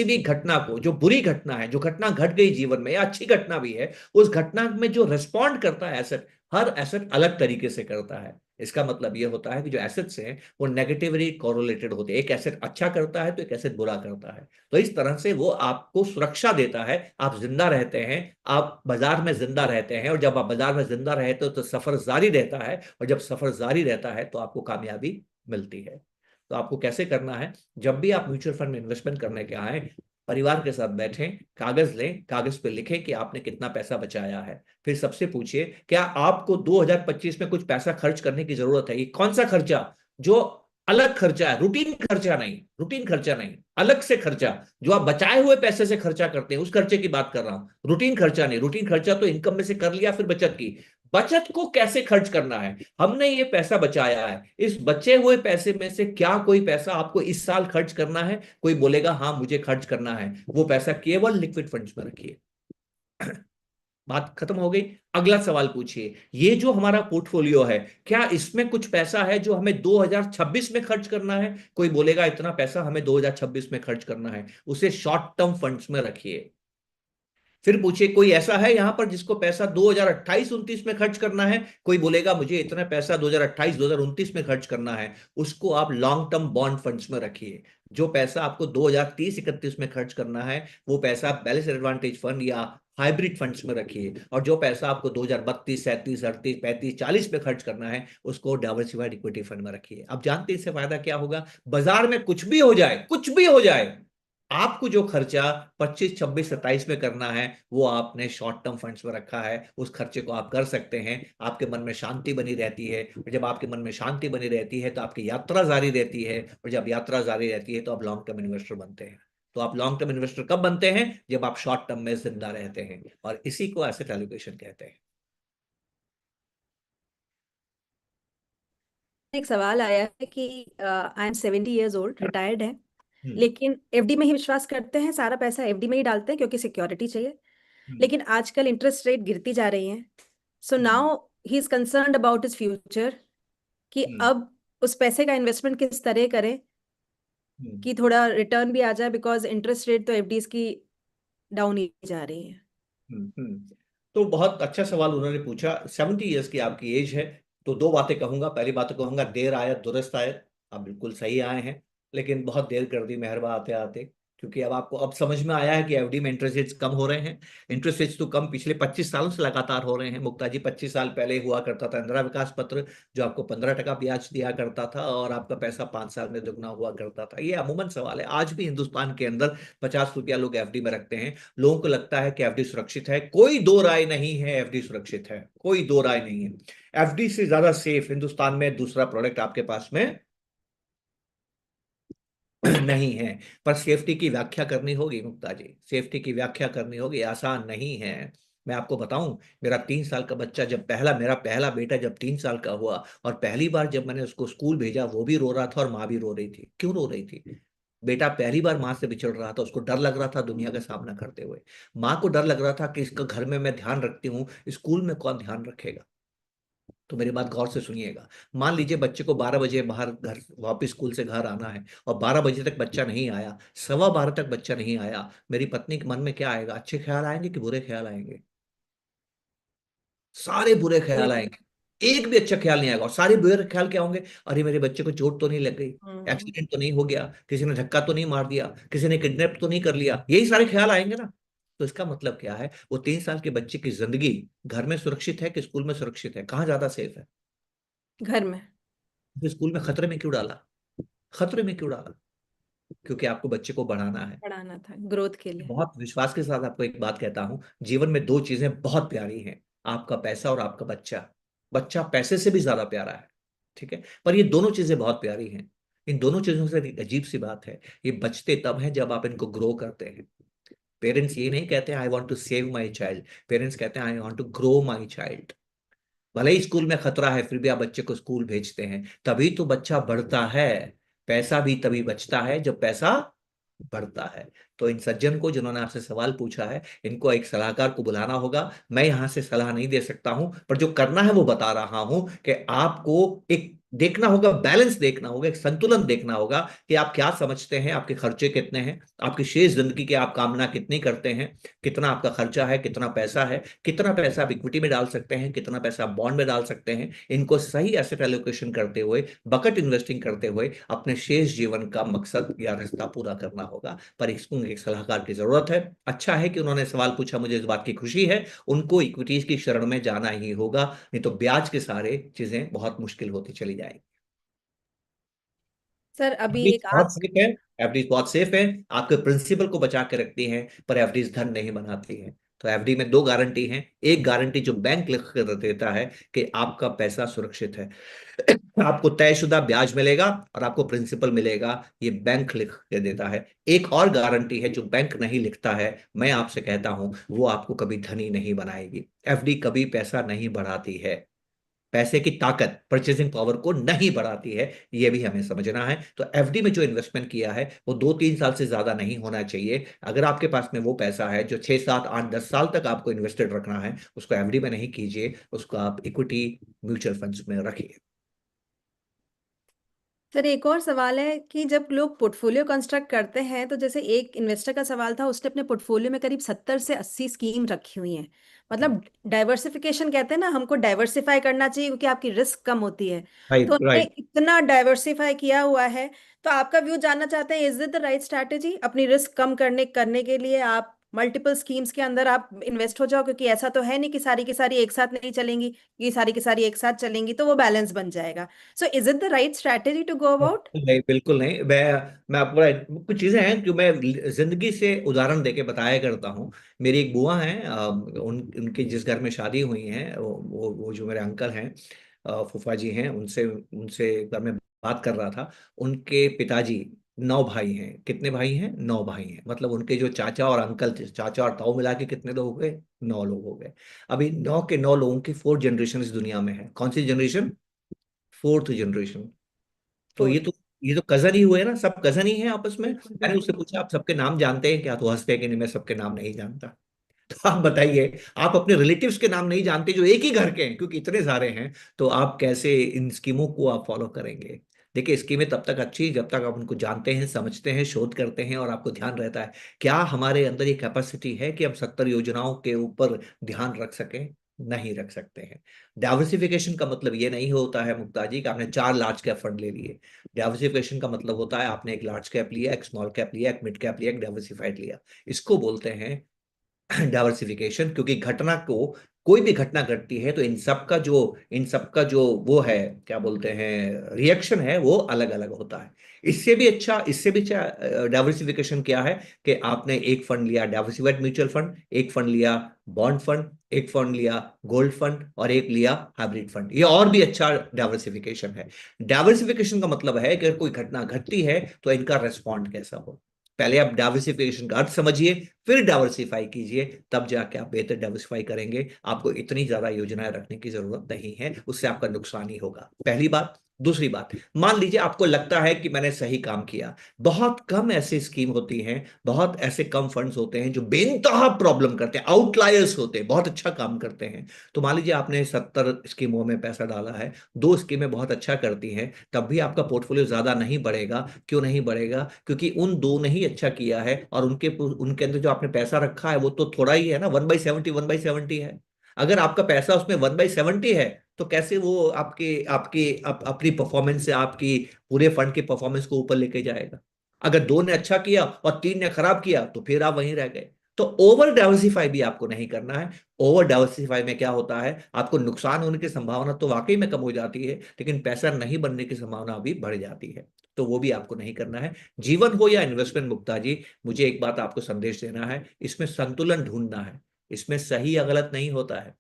भी घटना को, जो बुरी घटना है, जो घटना घट गई जीवन में या अच्छी घटना भी है, उस घटना में जो रिस्पॉन्ड करता है एसेट, हर एसेट अलग तरीके से करता है। इसका मतलब यह होता है कि जो एसेट्स हैं वो नेगेटिवली कोरिलेटेड होते हैं। एक एसेट अच्छा करता है तो एक एसेट बुरा करता है। तो इस तरह से वो आपको सुरक्षा देता है, आप जिंदा रहते हैं, आप बाजार में जिंदा रहते हैं। और जब आप बाजार में जिंदा रहते हो तो सफर जारी रहता है, और जब सफर जारी रहता है तो आपको कामयाबी मिलती है। तो आपको कैसे करना है, जब भी आप म्यूचुअल फंड में इन्वेस्टमेंट करने के आए, परिवार के साथ बैठें, कागज लें, कागज पे लिखें कि आपने कितना पैसा बचाया है। फिर सबसे पूछिए, क्या आपको 2025 में कुछ पैसा खर्च करने की जरूरत है? ये कौन सा खर्चा जो अलग खर्चा है, रूटीन खर्चा नहीं, रूटीन खर्चा नहीं, अलग से खर्चा, जो आप बचाए हुए पैसे से खर्चा करते हैं, उस खर्चे की बात कर रहा हूं, रूटीन खर्चा नहीं। रूटीन खर्चा तो इनकम में से कर लिया, फिर बचत की। बचत को कैसे खर्च करना है? हमने ये पैसा बचाया है, इस बचे हुए पैसे में से क्या कोई पैसा आपको इस साल खर्च करना है? कोई बोलेगा हाँ मुझे खर्च करना है, वो पैसा केवल लिक्विड फंड्स में रखिए। बात खत्म हो गई। अगला सवाल पूछिए, ये जो हमारा पोर्टफोलियो है, क्या इसमें कुछ पैसा है जो हमें 2026 में खर्च करना है? कोई बोलेगा इतना पैसा हमें 2026 में खर्च करना है, उसे शॉर्ट टर्म फंड्स में रखिए। फिर पूछिए, कोई ऐसा है यहां पर जिसको पैसा 2028-29 में खर्च करना है? कोई बोलेगा मुझे इतना पैसा 2028-2029 में खर्च करना है, उसको आप लॉन्ग टर्म बॉन्ड फंड्स में रखिए। जो पैसा आपको 2030-31 में खर्च करना है, वो पैसा बैलेंस एडवांटेज फंड या हाइब्रिड फंड्स में रखिए। और जो पैसा आपको 2032, 37, 38, 35, 40 में खर्च करना है, उसको डाइवर्सिफाइड इक्विटी फंड में रखिए। अब जानते हैं इससे फायदा क्या होगा? बाजार में कुछ भी हो जाए, कुछ भी हो जाए, आपको जो खर्चा 25, 26, 27 में करना है वो आपने शॉर्ट टर्म फंड्स में रखा है, उस खर्चे को आप कर सकते हैं। आपके मन में शांति बनी रहती है, और जब आपके मन में शांति बनी रहती है तो आपकी यात्रा जारी रहती है, और जब यात्रा जारी रहती है तो आप लॉन्ग टर्म इन्वेस्टर बनते हैं। तो आप लॉन्ग टर्म इन्वेस्टर कब बनते हैं? जब आप शॉर्ट टर्म में जिंदा रहते हैं, और इसी को एसेट एलोकेशन कहते हैं। एक सवाल आया है कि I am 70 years old, retired है, हम्म। लेकिन एफडी में ही विश्वास करते हैं, सारा पैसा एफडी में ही डालते हैं क्योंकि सिक्योरिटी चाहिए। हम्म। लेकिन आजकल इंटरेस्ट रेट गिरती जा रही है, so hmm. Now he is concerned about his future कि हम्म। अब उस पैसे का इन्वेस्टमेंट किस तरह करें हम्म। कि थोड़ा रिटर्न भी आ जाए, बिकॉज इंटरेस्ट रेट तो एफडीज की डाउन ही जा रही है। तो बहुत अच्छा सवाल उन्होंने पूछा। 70 ईयर्स की आपकी एज है, तो दो बातें कहूंगा। पहली बात तो कहूंगा, देर आए दुरुस्त आए। आप बिल्कुल सही आए हैं, लेकिन बहुत देर कर दी मेहरबा आते आते। क्योंकि अब आपको अब समझ में आया है कि एफडी में इंटरेस्ट रेट्स कम हो रहे हैं। इंटरेस्ट रेट्स तो कम पिछले 25 सालों से लगातार हो रहे हैं मुक्ता जी। 25 साल पहले हुआ करता था इंदिरा विकास पत्र, जो आपको 15% ब्याज दिया करता था, और आपका पैसा 5 साल में दुगना हुआ करता था। ये अमूमन सवाल है। आज भी हिंदुस्तान के अंदर 50 रुपया लोग एफडी में रखते हैं। लोगों को लगता है कि एफडी सुरक्षित है। कोई दो राय नहीं है, एफडी सुरक्षित है, कोई दो राय नहीं है। एफडी से ज्यादा सेफ हिंदुस्तान में दूसरा प्रोडक्ट आपके पास में नहीं है। पर सेफ्टी की व्याख्या करनी होगी मुक्ता जी, सेफ्टी की व्याख्या करनी होगी, आसान नहीं है। मैं आपको बताऊं, मेरा 3 साल का बच्चा जब मेरा पहला बेटा जब 3 साल का हुआ, और पहली बार जब मैंने उसको स्कूल भेजा, वो भी रो रहा था और माँ भी रो रही थी। क्यों रो रही थी? बेटा पहली बार माँ से बिछड़ रहा था, उसको डर लग रहा था दुनिया का सामना करते हुए। माँ को डर लग रहा था कि इसका घर में मैं ध्यान रखती हूँ, स्कूल में कौन ध्यान रखेगा। तो मेरी बात गौर से सुनिएगा। मान लीजिए बच्चे को 12 बजे बाहर घर वापस स्कूल से घर आना है, और 12 बजे तक बच्चा नहीं आया, 12:15 तक बच्चा नहीं आया, मेरी पत्नी के मन में क्या आएगा? अच्छे ख्याल आएंगे कि बुरे ख्याल आएंगे? सारे बुरे ख्याल बिल्कुल। आएंगे। एक भी अच्छा ख्याल नहीं आएगा। और सारे बुरे ख्याल क्या होंगे? अरे मेरे बच्चे को चोट तो नहीं लग गई, हम्म। एक्सीडेंट तो नहीं हो गया, किसी ने धक्का तो नहीं मार दिया, किसी ने किडनैप तो नहीं कर लिया, यही सारे ख्याल आएंगे ना। तो इसका मतलब क्या है? वो 3 साल के बच्चे की जिंदगी घर में सुरक्षित है कि स्कूल में सुरक्षित है? कहाँ ज्यादा सेफ है? घर में। तो स्कूल में खतरे में क्यों डाला? खतरे में क्यों डाला? क्योंकि आपको बच्चे को बढ़ाना है। पढ़ाना था ग्रोथ के लिए। बहुत विश्वास के साथ आपको एक बात कहता हूं, जीवन में दो चीजें बहुत प्यारी हैं, आपका पैसा और आपका बच्चा। बच्चा पैसे से भी ज्यादा प्यारा है, ठीक है, पर ये दोनों चीजें बहुत प्यारी हैं। इन दोनों चीजों से एक अजीब सी बात है, ये बचते तब हैं जब आप इनको ग्रो करते हैं। पेरेंट्स ये नहीं कहते I want to save my child, parents कहते हैं I want to grow my child. भले ही स्कूल में खतरा है, फिर भी आप बच्चे को स्कूल भेजते हैं, तभी तो बच्चा बढ़ता है। पैसा भी तभी बचता है जब पैसा बढ़ता है। तो इन सज्जन को जिन्होंने आपसे सवाल पूछा है, इनको एक सलाहकार को बुलाना होगा। मैं यहां से सलाह नहीं दे सकता हूं, पर जो करना है वो बता रहा हूं कि आपको एक देखना होगा, बैलेंस देखना होगा, एक संतुलन देखना होगा कि आप क्या समझते हैं, आपके खर्चे कितने हैं, आपकी शेष जिंदगी की आप कामना कितनी करते हैं, कितना आपका खर्चा है, कितना पैसा है, कितना पैसा आप इक्विटी में डाल सकते हैं, कितना पैसा आप बॉन्ड में डाल सकते हैं। इनको सही एसेट एलोकेशन करते हुए, बकेट इन्वेस्टिंग करते हुए अपने शेष जीवन का मकसद या रास्ता पूरा करना होगा। पर इसको एक सलाहकार की जरूरत है। अच्छा है कि उन्होंने सवाल पूछा, मुझे इस बात की खुशी है। उनको इक्विटीज की शरण में जाना ही होगा, नहीं तो ब्याज के सारे चीजें बहुत मुश्किल होती चली जाएंगी। सर अभी एफडीज एक बहुत आख। सेफ है, एफडीज बहुत सेफ है, आपके प्रिंसिपल को बचा के रखती हैं, पर एफडीज धन नहीं बनाती हैं। तो एफडी में दो गारंटी हैं। एक गारंटी जो बैंक लिख कर देता है कि आपका पैसा सुरक्षित है, आपको तयशुदा ब्याज मिलेगा और आपको प्रिंसिपल मिलेगा, ये बैंक लिख के देता है। एक और गारंटी है जो बैंक नहीं लिखता है, मैं आपसे कहता हूं, वो आपको कभी धनी नहीं बनाएगी। एफडी कभी पैसा नहीं बढ़ाती है, पैसे की ताकत, परचेसिंग पावर को नहीं बढ़ाती है। ये भी हमें समझना है। तो एफडी में जो इन्वेस्टमेंट किया है वो 2-3 साल से ज्यादा नहीं होना चाहिए। अगर आपके पास में वो पैसा है जो 6, 7, 8, 10 साल तक आपको इन्वेस्टेड रखना है, उसको एफडी में नहीं कीजिए, उसको आप इक्विटी म्यूचुअल फंड्स में रखिए। सर एक और सवाल है कि जब लोग पोर्टफोलियो कंस्ट्रक्ट करते हैं, तो जैसे एक इन्वेस्टर का सवाल था, उसने अपने पोर्टफोलियो में करीब 70 से 80 स्कीम रखी हुई हैं। मतलब डाइवर्सिफिकेशन कहते हैं ना, हमको डाइवर्सिफाई करना चाहिए क्योंकि आपकी रिस्क कम होती है। तो राइट, उन्होंने राइट। इतना डाइवर्सिफाई किया हुआ है। तो आपका व्यू जानना चाहते हैं, is it the right strategy अपनी रिस्क कम करने करने के लिए? आप मल्टीपल स्कीम्स के अंदर आप इन्वेस्ट हो जाओ, क्योंकि ऐसा तो है नहीं कि सारी की सारी एक साथ नहीं चलेंगी, ये सारी की सारी एक साथ चलेंगी, तो वो बैलेंस बन जाएगा। So is it the right strategy to go about? नहीं, बिल्कुल नहीं। मैं आपको कुछ चीजें हैं जो मैं जिंदगी से उदाहरण देके बताया करता हूँ। मेरी एक बुआ है, उनके जिस घर में शादी हुई है, वो जो मेरे अंकल हैं, फूफा जी हैं, उनसे उनसे एक बार मैं बात कर रहा था। उनके पिताजी 9 भाई हैं। कितने भाई हैं? 9 भाई हैं। मतलब उनके जो चाचा और अंकल थे, चाचा और ताऊ मिला के कितने लोग हो गए? 9 लोग हो गए। अभी 9 के 9 लोगों की 4 जनरेशन इस दुनिया में है। कौन सी जनरेशन? 4th generation. तो तो ये तो कजन ही हुए ना, सब कजन ही हैं आपस में। बिल्कुल मैंने उससे बिल्कुल। पूछा आप सबके नाम जानते हैं क्या? तो हंसते हैं कि नहीं, मैं सबके नाम नहीं जानता। तो आप बताइए, आप अपने रिलेटिव्स के नाम नहीं जानते जो एक ही घर के हैं, क्योंकि इतने सारे हैं, तो आप कैसे इन स्कीमों को आप फॉलो करेंगे? देखिए, स्कीमें तब तक अच्छी जब तक आप उनको जानते हैं, समझते हैं, शोध करते हैं, और आपको ध्यान रहता है क्या हमारे अंदर ये कैपेसिटी है कि हम 70 योजनाओं के ऊपर ध्यान रख सकें। नहीं रख सकते हैं। डाइवर्सिफिकेशन का मतलब ये नहीं होता है मुक्ता जी कि आपने 4 लार्ज कैप फंड ले लिए। डाइवर्सिफिकेशन का मतलब होता है आपने एक लार्ज कैप लिया, एक स्मॉल कैप लिया, एक मिड कैप लिया, एक डाइवर्सिफाइड लिया। इसको बोलते हैं डाइवर्सिफिकेशन। क्योंकि घटना को, कोई भी घटना घटती है तो इन सब का जो वो है, क्या बोलते हैं, रिएक्शन है, वो अलग अलग होता है। इससे भी अच्छा डाइवर्सिफिकेशन क्या है कि आपने एक फंड लिया डाइवर्सिफाइड म्यूचुअल फंड, एक फंड लिया बॉन्ड फंड, एक फंड लिया गोल्ड फंड, और एक लिया हाइब्रिड फंड। ये और भी अच्छा डाइवर्सिफिकेशन है। डाइवर्सिफिकेशन का मतलब है कि अगर कोई घटना घटती है तो इनका रेस्पॉन्ड कैसा हो। पहले आप डाइवर्सिफिकेशन का अर्थ समझिए, फिर डाइवर्सिफाई कीजिए, तब जाके आप बेहतर डाइवर्सिफाई करेंगे। आपको इतनी ज्यादा योजनाएं रखने की जरूरत नहीं है, उससे आपका नुकसान ही होगा। पहली बात। दूसरी बात, मान लीजिए आपको लगता है कि मैंने सही काम किया। बहुत कम ऐसी स्कीम होती हैं, बहुत ऐसे कम फंड्स होते हैं जो बेनतहा प्रॉब्लम करते हैं, आउटलायर्स होते हैं, बहुत अच्छा काम करते हैं। तो मान लीजिए आपने 70 स्कीमों में पैसा डाला है, 2 स्कीमें बहुत अच्छा करती हैं, तब भी आपका पोर्टफोलियो ज्यादा नहीं बढ़ेगा। क्यों नहीं बढ़ेगा? क्योंकि उन दो ने ही अच्छा किया है, और उनके उनके अंदर जो आपने पैसा रखा है वो तो थोड़ा ही है ना, 1/70, 1/70 है। अगर आपका पैसा उसमें 1/70 है, तो कैसे वो आपके आपके अपनी परफॉर्मेंस से आपकी पूरे फंड के परफॉर्मेंस को ऊपर लेके जाएगा? अगर 2 ने अच्छा किया और 3 ने खराब किया, तो फिर आप वहीं रह गए। तो ओवर डाइवर्सिफाई भी आपको नहीं करना है। ओवर डाइवर्सिफाई में क्या होता है, आपको नुकसान होने की संभावना तो वाकई में कम हो जाती है, लेकिन पैसा नहीं बनने की संभावना भी बढ़ जाती है। तो वो भी आपको नहीं करना है। जीवन हो या इन्वेस्टमेंट मुक्ता जी, मुझे एक बात आपको संदेश देना है, इसमें संतुलन ढूंढना है। इसमें सही या गलत नहीं होता है।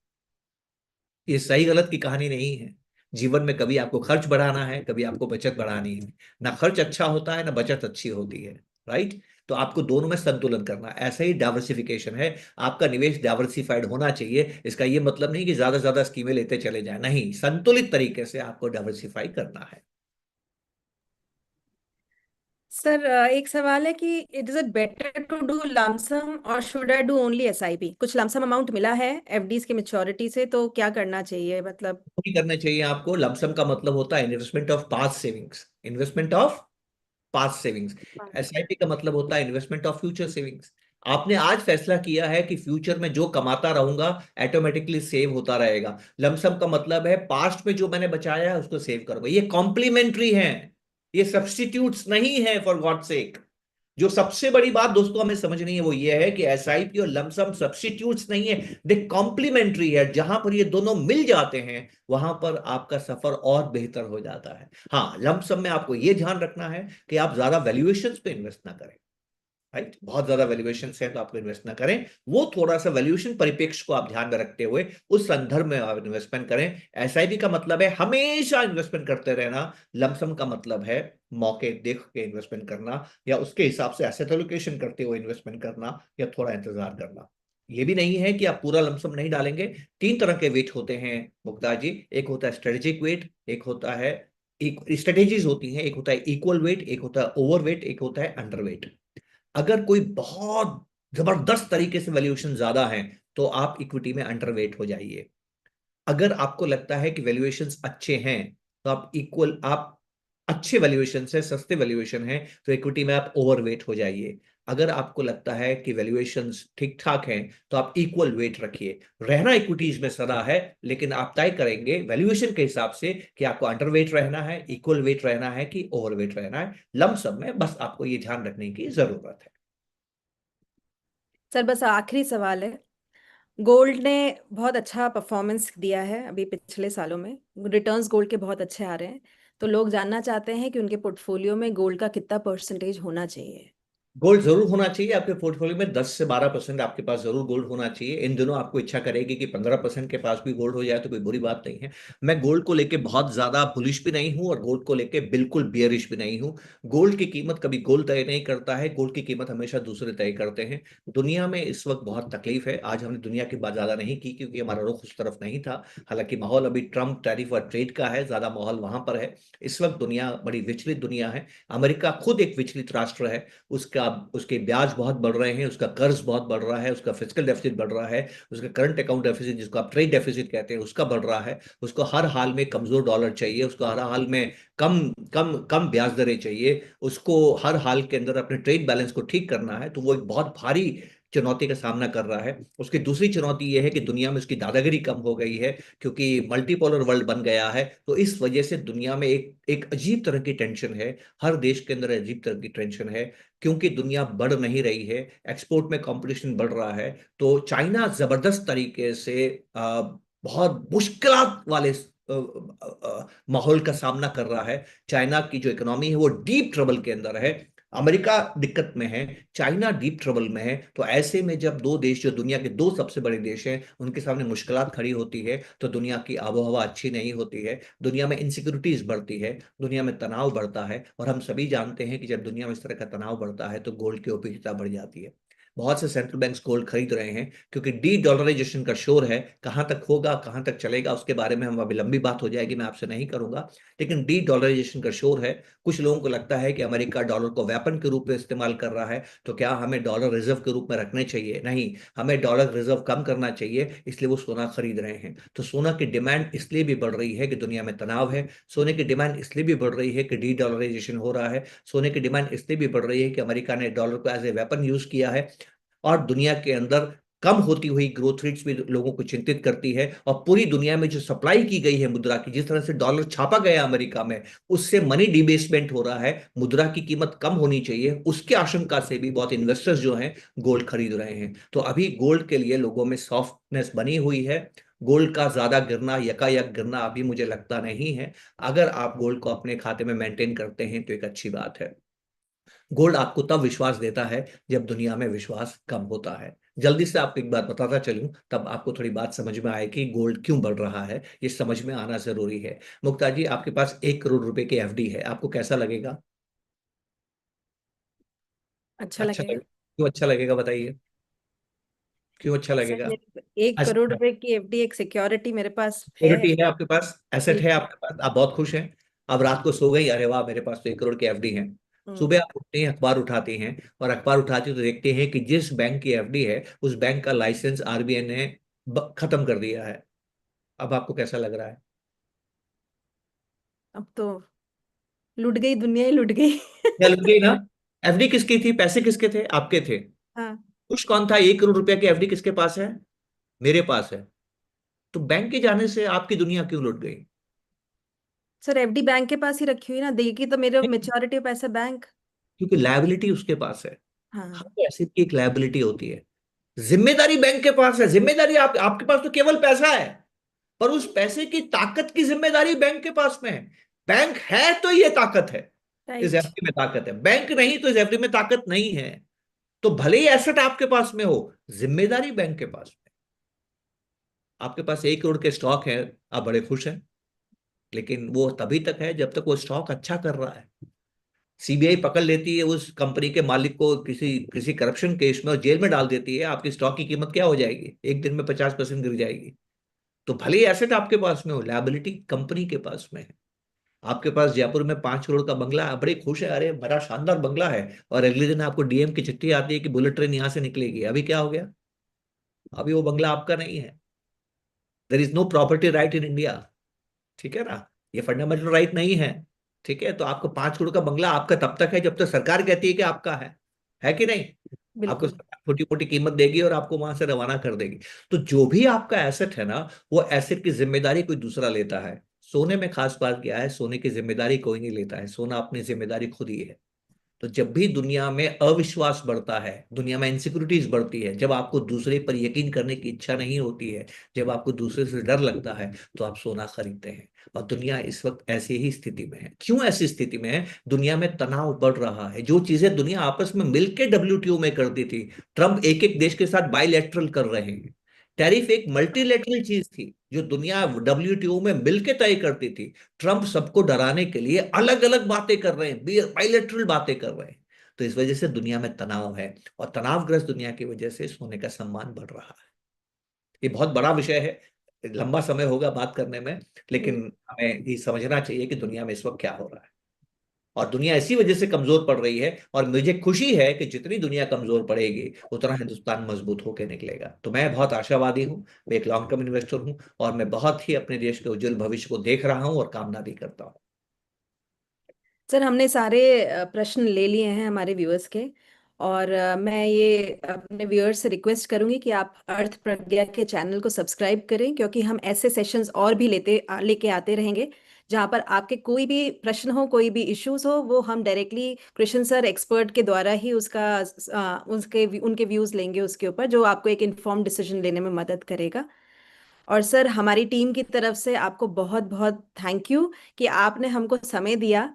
ये सही गलत की कहानी नहीं है। जीवन में कभी आपको खर्च बढ़ाना है, कभी आपको बचत बढ़ानी है। ना खर्च अच्छा होता है, ना बचत अच्छी होती है। राइट? तो आपको दोनों में संतुलन करना है। ऐसा ही डाइवर्सिफिकेशन है। आपका निवेश डाइवर्सिफाइड होना चाहिए। इसका ये मतलब नहीं कि ज्यादा से ज्यादा स्कीमें लेते चले जाए, नहीं, संतुलित तरीके से आपको डाइवर्सिफाई करना है। सर, एक सवाल है कि it is it better to do lump sum और should I do only SIP? कुछ लमसम अमाउंट मिला है एफडीज की मेच्योरिटी से, तो क्या करना चाहिए मतलब? नहीं करना चाहिए आपको। लमसम का मतलब होता है investment of past savings, investment of past savings. SIP का मतलब होता है इन्वेस्टमेंट ऑफ फ्यूचर सेविंग्स। आपने आज फैसला किया है कि फ्यूचर में जो कमाता रहूंगा ऑटोमेटिकली सेव होता रहेगा। लमसम का मतलब है पास्ट में जो मैंने बचाया है उसको सेव करूंगा। ये कॉम्प्लीमेंट्री है, ये सब्स्टिट्यूट्स नहीं है, फॉर गॉड सेक। जो सबसे बड़ी बात दोस्तों हमें समझनी है वो ये है कि एसआईपी और लमसम सब्स्टिट्यूट्स नहीं है, दे कॉम्प्लीमेंट्री है। जहां पर ये दोनों मिल जाते हैं, वहां पर आपका सफर और बेहतर हो जाता है। हाँ, लमसम में आपको ये ध्यान रखना है कि आप ज्यादा वैल्यूएशंस पे इन्वेस्ट ना करें। राइट? बहुत ज्यादा वैल्यूएशन है तो आपको इन्वेस्ट ना करें। वो थोड़ा सा वैल्यूएशन परिप्रेक्ष्य को आप ध्यान में रखते हुए उस संदर्भ में आप इन्वेस्टमेंट करें। एसआईपी का मतलब है हमेशा इन्वेस्टमेंट करते रहना। लमसम का मतलब है मौके देख के इन्वेस्टमेंट करना, या उसके हिसाब से एसेट एलोकेशन करते हुए इन्वेस्टमेंट करना, या थोड़ा इंतजार करना। ये भी नहीं है कि आप पूरा लमसम नहीं डालेंगे। 3 तरह के वेट होते हैं मुक्ता जी। एक होता है स्ट्रेटेजिक वेट, एक होता है, एक स्ट्रेटेजीज होती हैं, एक होता है इक्वल वेट, एक होता है ओवर वेट, एक होता है अंडर वेट। अगर कोई बहुत जबरदस्त तरीके से वैल्यूएशन ज्यादा है, तो आप इक्विटी में अंडरवेट हो जाइए। अगर आपको लगता है कि वैल्यूएशंस अच्छे हैं, तो आप अच्छे वैल्यूएशन से, सस्ते वैल्यूएशन है, तो इक्विटी में आप ओवरवेट हो जाइए। अगर आपको लगता है कि वैल्यूएशंस ठीक ठाक हैं, तो आप इक्वल वेट रखिए। रहना इक्विटीज में सदा है, लेकिन आप तय करेंगे वैल्यूएशन के हिसाब से कि आपको अंडरवेट रहना है, इक्वल वेट रहना है, कि ओवरवेट रहना है। लमसम में बस आपको ये ध्यान रखने की जरूरत है। सर बस आखिरी सवाल है। गोल्ड ने बहुत अच्छा परफॉर्मेंस दिया है अभी पिछले सालों में। रिटर्न्स गोल्ड के बहुत अच्छे आ रहे हैं। तो लोग जानना चाहते हैं कि उनके पोर्टफोलियो में गोल्ड का कितना परसेंटेज होना चाहिए। गोल्ड जरूर होना चाहिए आपके पोर्टफोलियो में। 10 से 12% आपके पास जरूर गोल्ड होना चाहिए। इन दिनों आपको इच्छा करेगी कि 15% के पास भी गोल्ड हो जाए तो कोई बुरी बात नहीं है। मैं गोल्ड को लेके बहुत ज्यादा बुलिश भी नहीं हूं और गोल्ड को लेके बिल्कुल बियरिश भी नहीं हूं। गोल्ड की कीमत कभी गोल्ड तय नहीं करता है, गोल्ड की कीमत हमेशा दूसरे तय करते हैं। दुनिया में इस वक्त बहुत तकलीफ है। आज हमने दुनिया की बात ज्यादा नहीं की क्योंकि हमारा रुख उस तरफ नहीं था। हालांकि माहौल अभी ट्रम्प टैरिफ और ट्रेड का है, ज्यादा माहौल वहां पर है। इस वक्त दुनिया बड़ी विचलित दुनिया है। अमेरिका खुद एक विचलित राष्ट्र है। उसका उसके ब्याज बहुत बढ़ रहे हैं, उसका कर्ज बहुत बढ़ रहा है, उसका फिजिकल डेफिसिट बढ़ रहा है, उसका करंट अकाउंट डेफिसिट जिसको आप ट्रेड डेफिसिट कहते हैं उसका बढ़ रहा है। उसको हर हाल में कमजोर डॉलर चाहिए, उसको हर हाल में कम कम कम ब्याज दरें चाहिए, उसको हर हाल के अंदर अपने ट्रेड बैलेंस को ठीक करना है। तो वो एक बहुत भारी चुनौती का सामना कर रहा है। उसकी दूसरी चुनौती यह है कि दुनिया में उसकी दादागिरी कम हो गई है क्योंकि मल्टीपोलर वर्ल्ड बन गया है। तो इस वजह से दुनिया में एक एक अजीब तरह की टेंशन है। हर देश के अंदर अजीब तरह की टेंशन है क्योंकि दुनिया बढ़ नहीं रही है, एक्सपोर्ट में कंपटीशन बढ़ रहा है। तो चाइना जबरदस्त तरीके से बहुत मुश्किलात वाले माहौल का सामना कर रहा है। चाइना की जो इकोनॉमी है वो डीप ट्रबल के अंदर है। अमेरिका दिक्कत में है, चाइना डीप ट्रबल में है। तो ऐसे में जब दो देश जो दुनिया के दो सबसे बड़े देश हैं उनके सामने मुश्किलात खड़ी होती है तो दुनिया की आबो हवा अच्छी नहीं होती है। दुनिया में इनसिक्योरिटीज बढ़ती है, दुनिया में तनाव बढ़ता है। और हम सभी जानते हैं कि जब दुनिया में इस तरह का तनाव बढ़ता है तो गोल्ड की उपयोगिता बढ़ जाती है। बहुत से सेंट्रल बैंक्स गोल्ड खरीद रहे हैं क्योंकि डी डॉलराइजेशन का शोर है। कहां तक होगा, कहां तक चलेगा, उसके बारे में हम अभी लंबी बात हो जाएगी, मैं आपसे नहीं करूंगा। लेकिन डी डॉलराइजेशन का शोर है। कुछ लोगों को लगता है कि अमेरिका डॉलर को वेपन के रूप में इस्तेमाल कर रहा है। तो क्या हमें डॉलर रिजर्व के रूप में रखने चाहिए? नहीं, हमें डॉलर रिजर्व कम करना चाहिए। इसलिए वो सोना खरीद रहे हैं। तो सोना की डिमांड इसलिए भी बढ़ रही है कि दुनिया में तनाव है। सोने की डिमांड इसलिए भी बढ़ रही है कि डी डॉलराइजेशन हो रहा है। सोने की डिमांड इसलिए भी बढ़ रही है कि अमेरिका ने डॉलर को एज ए वेपन यूज किया है। और दुनिया के अंदर कम होती हुई ग्रोथ रेट्स भी लोगों को चिंतित करती है। और पूरी दुनिया में जो सप्लाई की गई है मुद्रा की, जिस तरह से डॉलर छापा गया अमेरिका में, उससे मनी डिबेसमेंट हो रहा है, मुद्रा की कीमत कम होनी चाहिए, उसके आशंका से भी बहुत इन्वेस्टर्स जो हैं गोल्ड खरीद रहे हैं। तो अभी गोल्ड के लिए लोगों में सॉफ्टनेस बनी हुई है। गोल्ड का ज्यादा गिरना, यकायक गिरना अभी मुझे लगता नहीं है। अगर आप गोल्ड को अपने खाते में मेंटेन करते हैं तो एक अच्छी बात है। गोल्ड आपको तब विश्वास देता है जब दुनिया में विश्वास कम होता है। जल्दी से आपको एक बात बताता चलूं, तब आपको थोड़ी बात समझ में आए कि गोल्ड क्यों बढ़ रहा है। ये समझ में आना जरूरी है। मुक्ता जी, आपके पास 1 करोड़ रुपए की एफडी है, आपको कैसा लगेगा? अच्छा अच्छा लगेगा। लगेगा? क्यों अच्छा लगेगा बताइए, क्यों अच्छा सर लगेगा? मेरे 1 करोड़ रुपए की एफडी एक सिक्योरिटी मेरे पास है। सिक्योरिटी है आपके पास, एसेट है बिल्कुल। आपके पास, आप बहुत खुश हैं। अब रात को सो गई, अरे वाह मेरे पास तो 1 करोड़ की एफडी है। हम्म। सुबह आप उठते हैं, अखबार उठाते हैं, और अखबार उठाते तो देखते हैं कि जिस बैंक की एफडी है उस बैंक का लाइसेंस आरबीआई ने खत्म कर दिया है। अब आपको कैसा लग रहा है? अब तो लुट गई, दुनिया ही लुट गई। क्या लग गई ना? एफडी किसकी थी? पैसे किसके थे? आपके थे। हाँ। खुश कौन था? 1 करोड़ रुपया की एफडी किसके पास है? मेरे पास है। तो बैंक के जाने से आपकी दुनिया क्यों लुट गई? सर एफडी बैंक के पास ही रखी हुई ना, देगी तो मेरे मेच्योरिटी पैसा बैंक। क्योंकि लायबिलिटी उसके पास है। हाँ। हर एसेट की एक लायबिलिटी होती है। जिम्मेदारी बैंक के पास है। जिम्मेदारी आपके पास तो केवल पैसा है, पर उस पैसे की ताकत की जिम्मेदारी बैंक के पास में है। बैंक है तो ये ताकत है, इस राइट। एफडी में ताकत है। बैंक नहीं तो इस एफडी में ताकत नहीं है। तो भले ही एसेट आपके पास में हो, जिम्मेदारी बैंक के पास में। आपके पास 1 करोड़ के स्टॉक है, आप बड़े खुश हैं। लेकिन वो तभी तक है जब तक वो स्टॉक अच्छा कर रहा है। सीबीआई पकड़ लेती है उस कंपनी के मालिक को किसी किसी करप्शन केस में और जेल में डाल देती है, आपकी स्टॉक की कीमत क्या हो जाएगी? एक दिन में 50% गिर जाएगी। तो भले ही एसेट आपके पास में हो, लायबिलिटी कंपनी के पास में है। आपके पास जयपुर में 5 करोड़ का बंगला है, बड़े खुश है, अरे बड़ा शानदार बंगला है। और अगले दिन आपको डीएम की चिट्ठी आती है कि बुलेट ट्रेन यहां से निकलेगी। अभी क्या हो गया? अभी वो बंगला आपका नहीं है। There is no property right in India. ठीक है ना? ये फंडामेंटल राइट नहीं है। ठीक है, तो आपको 5 करोड़ का बंगला आपका तब तक है जब तक सरकार कहती है कि आपका है कि नहीं? आपको बिल्कुल। सरकार छोटी मोटी कीमत देगी और आपको वहां से रवाना कर देगी। तो जो भी आपका एसेट है ना, वो एसेट की जिम्मेदारी कोई दूसरा लेता है। सोने में खास बात क्या है, सोने की जिम्मेदारी कोई नहीं लेता है, सोना अपनी जिम्मेदारी खुद ही है। तो जब भी दुनिया में अविश्वास बढ़ता है, दुनिया में इनसिक्योरिटीज बढ़ती है, जब आपको दूसरे पर यकीन करने की इच्छा नहीं होती है, जब आपको दूसरे से डर लगता है, तो आप सोना खरीदते हैं। और दुनिया इस वक्त ऐसी ही स्थिति में है। क्यों ऐसी स्थिति में है? दुनिया में तनाव बढ़ रहा है। जो चीजें दुनिया आपस में मिलकर डब्ल्यूटीओ में करती थी, ट्रम्प एक एक देश के साथ बायलैटरल कर रहे हैं। टैरिफ एक मल्टीलेटरल चीज थी जो दुनिया डब्ल्यूटीओ में मिलकर तय करती थी। ट्रम्प सबको डराने के लिए अलग अलग बातें कर रहे हैं, बायलैटरल बातें कर रहे हैं। तो इस वजह से दुनिया में तनाव है, और तनावग्रस्त दुनिया की वजह से सोने का सम्मान बढ़ रहा है। ये बहुत बड़ा विषय है, लंबा समय होगा बात करने में, हम्म। लेकिन हमें ये समझना चाहिए कि दुनिया में इस वक्त क्या हो रहा है। और दुनिया इसी वजह से कमजोर पड़ रही है, और मुझे खुशी है कि जितनी दुनिया कमजोर पड़ेगी उतना हिंदुस्तान मजबूत होकर निकलेगा। तो मैं बहुत आशावादी हूँ, मैं एक लॉन्ग टर्म इन्वेस्टर हूँ, और मैं बहुत ही अपने देश के उज्जवल भविष्य को देख रहा हूँ और कामना भी करता हूँ। सर, हमने सारे प्रश्न ले लिए हैं हमारे व्यूअर्स के। और मैं ये अपने व्यूअर्स से रिक्वेस्ट करूंगी कि आप अर्थ प्रज्ञा के चैनल को सब्सक्राइब करें, क्योंकि हम ऐसे सेशंस और भी लेके आते रहेंगे, जहां पर आपके कोई भी प्रश्न हो, कोई भी इश्यूज हो, वो हम डायरेक्टली कृष्ण सर एक्सपर्ट के द्वारा ही उसका उनके व्यूज लेंगे उसके ऊपर, जो आपको एक इन्फॉर्म डिसीजन लेने में मदद करेगा। और सर, हमारी टीम की तरफ से आपको बहुत बहुत थैंक यू कि आपने हमको समय दिया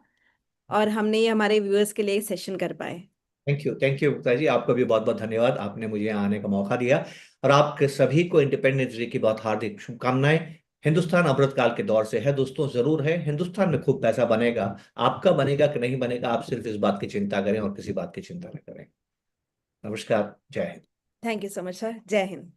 और हमने ये हमारे व्यूअर्स के लिए सेशन कर पाए। थैंक यू गुप्ता जी, आपका भी बहुत बहुत धन्यवाद। आपने मुझे यहाँ आने का मौका दिया, और आपके सभी को इंडिपेंडेंस डे की बहुत हार्दिक शुभकामनाएं। हिंदुस्तान अमृतकाल के दौर से है दोस्तों, जरूर है। हिंदुस्तान में खूब पैसा बनेगा। आपका बनेगा कि नहीं बनेगा, आप सिर्फ इस बात की चिंता करें और किसी बात की चिंता न करें। नमस्कार, जय Hind. Thank you so much sir. जय हिंद।